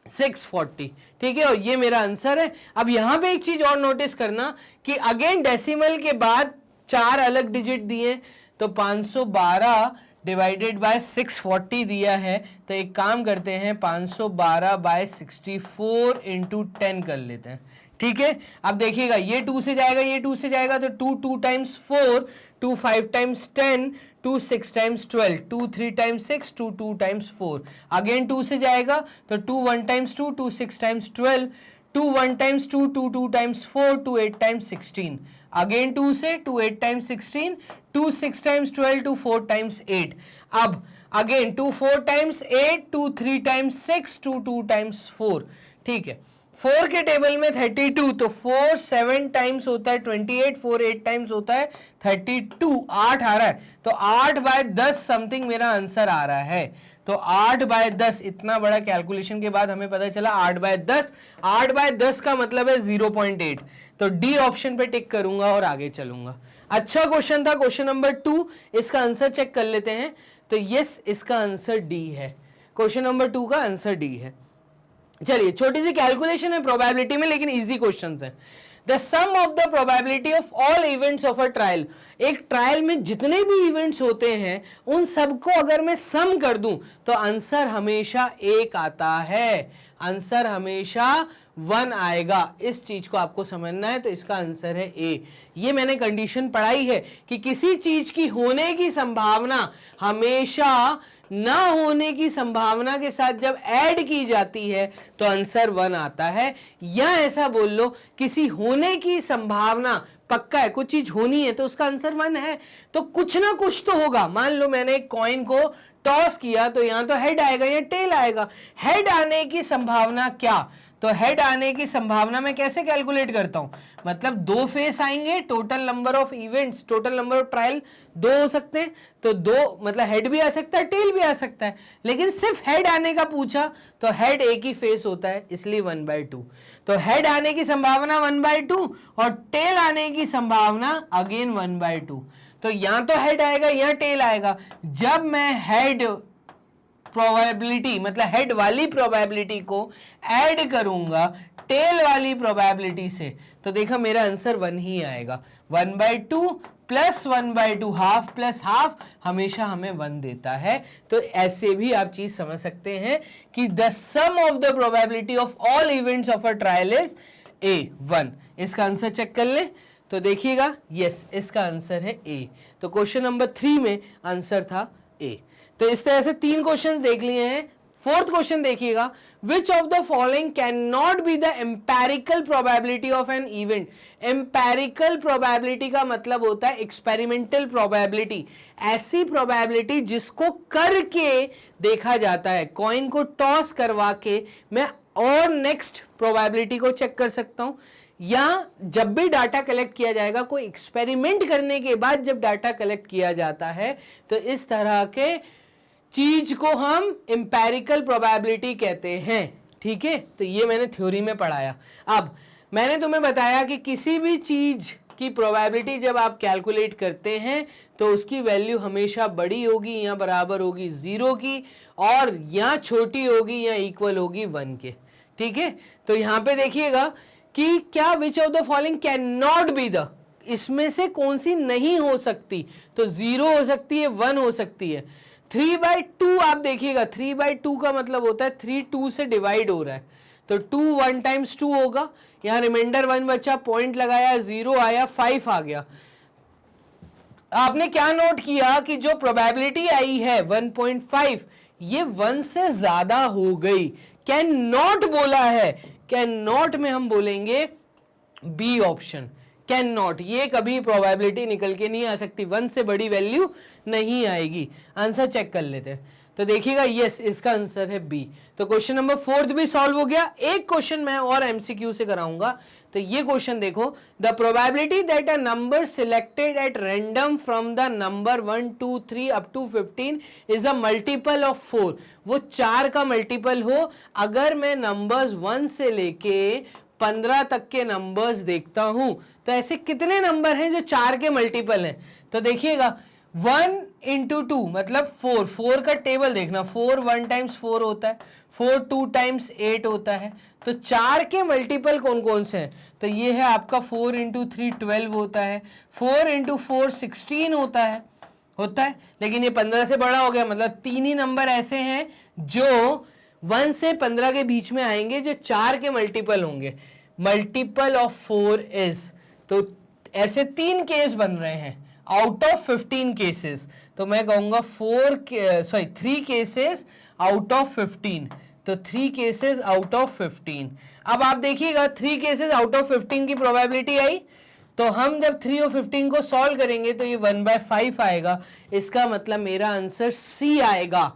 640, ठीक है। और ये मेरा आंसर है। अब यहां पे एक चीज और नोटिस करना कि अगेन डेसिमल के बाद 4 अलग डिजिट दिए, तो 512 डिवाइडेड बाय 640 दिया है। तो एक काम करते हैं, 512 बाय 64 इंटू 10 कर लेते हैं, ठीक है। अब देखिएगा ये 2 से जाएगा, ये 2 से जाएगा, तो 2 times 4, 2 5 times 10, 2 6 times 12, 2 3 times 6, 2 2 times 4। Again 2 से जाएगा तो 2 1 times 2, 2 6 times 12, 2 1 times 2, 2 2 times 4, 2 8 times 16। Again 2 से 2 8 टाइम्स 16, 2 6 टाइम्स 12, 2 4 टाइम्स 8। अब अगेन 2 4 टाइम्स 8, 2 3 टाइम्स 6, 2 2 टाइम्स 4, ठीक है। 4 के टेबल में 32, तो 4 7 टाइम्स होता है 28, 4 8 टाइम्स होता है 32, 8 आ रहा है। तो 8 बाय 10 समथिंग मेरा आंसर आ रहा है। तो 8 बाय 10, इतना बड़ा कैलकुलेशन के बाद हमें पता चला 8 बाय 10, 8 बाय 10 का मतलब है 0.8। तो डी ऑप्शन पे टिक करूंगा और आगे चलूंगा। अच्छा क्वेश्चन था, क्वेश्चन नंबर 2। इसका आंसर चेक कर लेते हैं। तो यस, इसका आंसर डी है। क्वेश्चन नंबर 2 का आंसर डी है। चलिए, छोटी सी कैलकुलेशन है प्रोबेबिलिटी में, लेकिन इजी क्वेश्चंस है। The sum of the probability of all events of a trial, एक ट्रायल में जितने भी इवेंट्स होते हैं उन सबको अगर मैं सम कर दूं तो आंसर हमेशा 1 आता है, आंसर हमेशा 1 आएगा। इस चीज को आपको समझना है, तो इसका आंसर है ए। ये मैंने कंडीशन पढ़ाई है कि किसी चीज की होने की संभावना हमेशा ना होने की संभावना के साथ जब ऐड की जाती है तो आंसर 1 आता है। या ऐसा बोल लो, किसी होने की संभावना पक्का है, कुछ चीज होनी है तो उसका आंसर 1 है। तो कुछ ना कुछ तो होगा। मान लो मैंने एक कॉइन को टॉस किया, तो यहां तो हेड आएगा या टेल आएगा। हेड आने की संभावना क्या, तो हेड आने की संभावना मैं कैसे कैलकुलेट करता हूं, मतलब 2 फेस आएंगे, total number of events, total number of trial 2 हो सकते हैं। तो 2 मतलब हेड भी आ सकता है, टेल भी आ सकता है, लेकिन सिर्फ हेड आने का पूछा तो हेड एक ही फेस होता है, इसलिए 1/2। तो हेड आने की संभावना 1/2 और टेल आने की संभावना अगेन 1/2। तो या तो हेड आएगा या टेल आएगा। जब मैं हेड प्रोबेबिलिटी मतलब हेड वाली प्रोबेबिलिटी को ऐड करूंगा टेल वाली प्रोबेबिलिटी से, तो देखा मेरा आंसर 1 ही आएगा। 1/2 प्लस 1/2 हाफ प्लस हाफ हमेशा हमें 1 देता है। तो ऐसे भी आप चीज समझ सकते हैं कि the sum of the probability of all events of a trial is A1। इसका आंसर चेक कर ले, तो देखिएगा यस, इसका आंसर है ए। तो क्वेश्चन नंबर 3 में आंसर था ए। तो इस तरह से 3 क्वेश्चन देख लिए हैं। 4th क्वेश्चन देखिएगा, which of the following can not be the empirical probability of an event. Empirical probability का मतलब होता है एक्सपेरिमेंटल प्रोबेबिलिटी, ऐसी प्रोबेबिलिटी जिसको करके देखा जाता है। कॉइन को टॉस करवा के मैं और नेक्स्ट प्रोबेबिलिटी को चेक कर सकता हूं, या जब भी डाटा कलेक्ट किया जाएगा, कोई एक्सपेरिमेंट करने के बाद जब डाटा कलेक्ट किया जाता है, तो इस तरह के चीज को हम एम्पेरिकल प्रोबेबिलिटी कहते हैं, ठीक है। तो ये मैंने थ्योरी में पढ़ाया। अब मैंने तुम्हें बताया कि किसी भी चीज की प्रोबेबिलिटी जब आप कैलकुलेट करते हैं तो उसकी वैल्यू हमेशा बड़ी होगी या बराबर होगी 0 की, और या छोटी होगी या इक्वल होगी 1 के, ठीक है। तो यहां पे देखिएगा कि क्या which of the following can not be the, इसमें से कौन सी नहीं हो सकती, तो 0 हो सकती है, 1 हो सकती है। 3/2 आप देखिएगा, 3/2 का मतलब होता है 3 2 से डिवाइड हो रहा है, तो 2 1 टाइम्स 2 होगा, यहां रिमाइंडर 1 बचा, पॉइंट लगाया, 0 आया, 5 आ गया। आपने क्या नोट किया कि जो प्रोबेबिलिटी आई है 1.5, ये 1 से ज्यादा हो गई। कैन नॉट बोला है, कैन नॉट में हम बोलेंगे बी ऑप्शन, कैन नॉट, ये कभी प्रोबेबिलिटी निकल के नहीं आ सकती, 1 से बड़ी वैल्यू नहीं आएगी। आंसर चेक कर लेते हैं, तो देखिएगा यस, इसका आंसर है बी। तो क्वेश्चन नंबर 4 भी सॉल्व हो गया। एक क्वेश्चन मैं और एमसीक्यू से कराऊंगा, तो ये क्वेश्चन देखो, the probability that a number selected at random from the number 1 2 3 up to 15 is a multiple of 4, वो 4 का मल्टीपल हो। अगर मैं नंबर्स 1 से लेके 15 तक के नंबर्स देखता हूं, तो ऐसे कितने नंबर हैं जो 4 के मल्टीपल हैं? तो देखिएगा 1 इंटू 2 मतलब 4, 4 का टेबल देखना, 4 1 टाइम्स 4 होता है, 4 2 टाइम्स 8 होता है। तो 4 के मल्टीपल कौन कौन से हैं? तो ये है आपका 4 इंटू 3 12 होता है, 4 इंटू 4 16 होता है लेकिन ये 15 से बड़ा हो गया, मतलब 3 ही नंबर ऐसे हैं जो 1 से 15 के बीच में आएंगे जो 4 के मल्टीपल होंगे। मल्टीपल ऑफ 4 इज, तो ऐसे 3 केस बन रहे हैं आउट ऑफ 15 केसेस, तो मैं कहूंगा 3 केसेस आउट ऑफ 15, तो 3 केसेस आउट ऑफ 15। अब आप देखिएगा 3 केसेस आउट ऑफ 15 की प्रोबेबिलिटी आई, तो हम जब 3 और 15 को सॉल्व करेंगे तो ये 1/5 आएगा, इसका मतलब मेरा आंसर सी आएगा।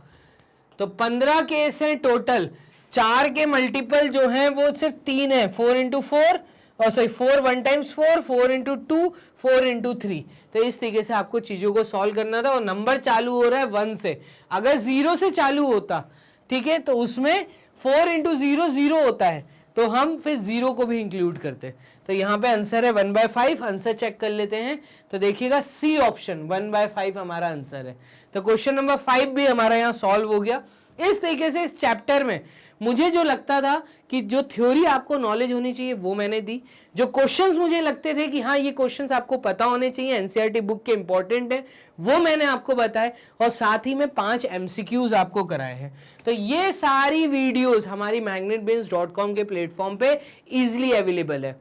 तो 15 केस हैं टोटल, 4 के मल्टीपल जो हैं वो सिर्फ 3 है, 4 इंटू 4 और 4 1 टाइम्स 4, 4 इंटू 2, 4 इंटू 3। तो इस तरीके से आपको चीजों को सॉल्व करना था, और नंबर चालू हो रहा है 1 से, अगर 0 से चालू होता, ठीक है, तो उसमें 4 इंटू 0 0 होता है, तो हम फिर 0 को भी इंक्लूड करते। तो यहाँ पे आंसर है 1/5, आंसर चेक कर लेते हैं, तो देखिएगा सी ऑप्शन 1/5 हमारा आंसर है। तो क्वेश्चन नंबर 5 भी हमारा यहाँ सॉल्व हो गया। इस तरीके से इस चैप्टर में मुझे जो लगता था कि जो थ्योरी आपको नॉलेज होनी चाहिए वो मैंने दी, जो क्वेश्चंस मुझे लगते थे कि हाँ ये क्वेश्चंस आपको पता होने चाहिए, एनसीईआरटी बुक के इंपॉर्टेंट है, वो मैंने आपको बताए, और साथ ही में 5 एमसीक्यूज आपको कराए हैं। तो ये सारी वीडियोस हमारी magnetbrains.com के प्लेटफॉर्म पे इजिली अवेलेबल है।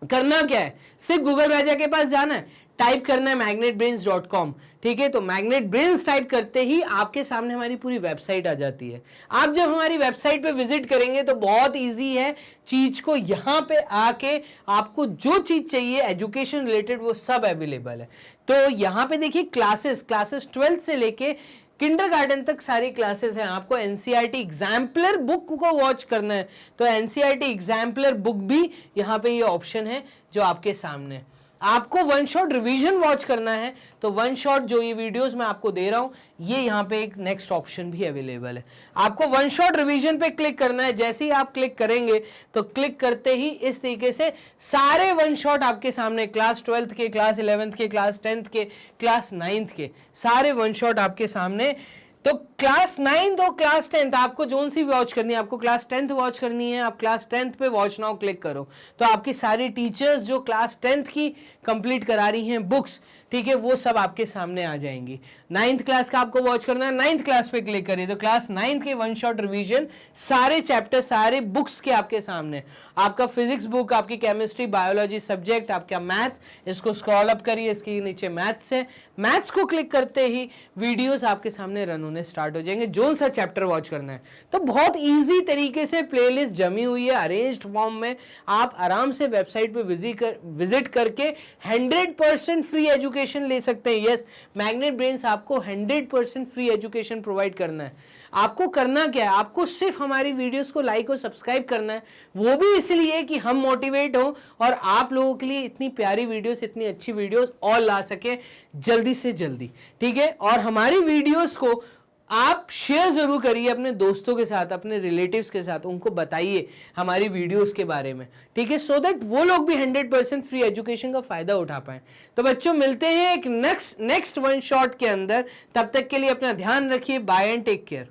करना क्या है, सिर्फ गूगल राजा के पास जाना है, टाइप करना है magnetbrains.com, ठीक है। तो magnetbrains टाइप करते ही आपके सामने हमारी पूरी वेबसाइट आ जाती है। आप जब हमारी वेबसाइट पे विजिट करेंगे तो बहुत इजी है चीज को, यहाँ पे आके आपको जो चीज चाहिए एजुकेशन रिलेटेड वो सब अवेलेबल है। तो यहाँ पे देखिए क्लासेस 12th से लेके किंडरगार्टन तक सारी क्लासेस हैं। आपको एनसीईआरटी एग्जाम्पलर बुक को वॉच करना है तो एनसीईआरटी एग्जाम्पलर बुक भी यहाँ पे ये ऑप्शन है जो आपके सामने है। आपको वन शॉट रिवीजन वॉच करना है तो वन शॉट जो ये वीडियोस मैं आपको दे रहा हूं ये यहाँ पे एक नेक्स्ट ऑप्शन भी अवेलेबल है। आपको वन शॉट रिवीजन पे क्लिक करना है, जैसे ही आप क्लिक करेंगे तो क्लिक करते ही इस तरीके से सारे वन शॉट आपके सामने, क्लास 12th के, क्लास 11th के, क्लास 10th के, क्लास 9th के सारे वन शॉट आपके सामने। तो क्लास 9th और क्लास 10th आपको जोन सी वॉच करनी है, आपको क्लास 10th वॉच करनी है, आप क्लास 10th पे वॉच नाउ क्लिक करो तो आपकी सारी टीचर्स जो क्लास 10th की कंप्लीट करा रही हैं बुक्स, ठीक है, वो सब आपके सामने आ जाएंगी। 9th क्लास का आपको वॉच करना है, 9th क्लास पे क्लिक करिए तो क्लास 9th के वन शॉट रिवीजन सारे चैप्टर सारे बुक्स के आपके सामने। आपका फिजिक्स बुक, आपकी केमिस्ट्री, बायोलॉजी सब्जेक्ट, आपका मैथ्स, इसको स्क्रॉल अप करिए, इसके नीचे मैथ्स है, मैथ्स को क्लिक करते ही वीडियोस आपके सामने रन होने स्टार्ट हो जाएंगे, जोन सा चैप्टर वॉच करना है। तो बहुत इजी तरीके से प्लेलिस्ट जमी हुई है अरेंज्ड फॉर्म में, आप आराम से वेबसाइट पे विजिट करके 100% फ्री एजुकेशन ले सकते हैं। यस, मैग्नेट ब्रेन्स आपको 100% फ्री एजुकेशन प्रोवाइड करना है। आपको करना क्या है, आपको सिर्फ हमारी वीडियोस को लाइक और सब्सक्राइब करना है, वो भी इसलिए कि हम मोटिवेट हो और आप लोगों के लिए इतनी प्यारी वीडियोस, इतनी अच्छी वीडियोस और ला सके जल्दी से जल्दी, ठीक है। और हमारी वीडियोस को आप शेयर जरूर करिए अपने दोस्तों के साथ, अपने रिलेटिव्स के साथ, उनको बताइए हमारी वीडियोस के बारे में, ठीक है, सो दैट वो लोग भी 100% फ्री एजुकेशन का फायदा उठा पाए। तो बच्चों मिलते हैं एक नेक्स्ट वन शॉट के अंदर, तब तक के लिए अपना ध्यान रखिए, बाय एंड टेक केयर।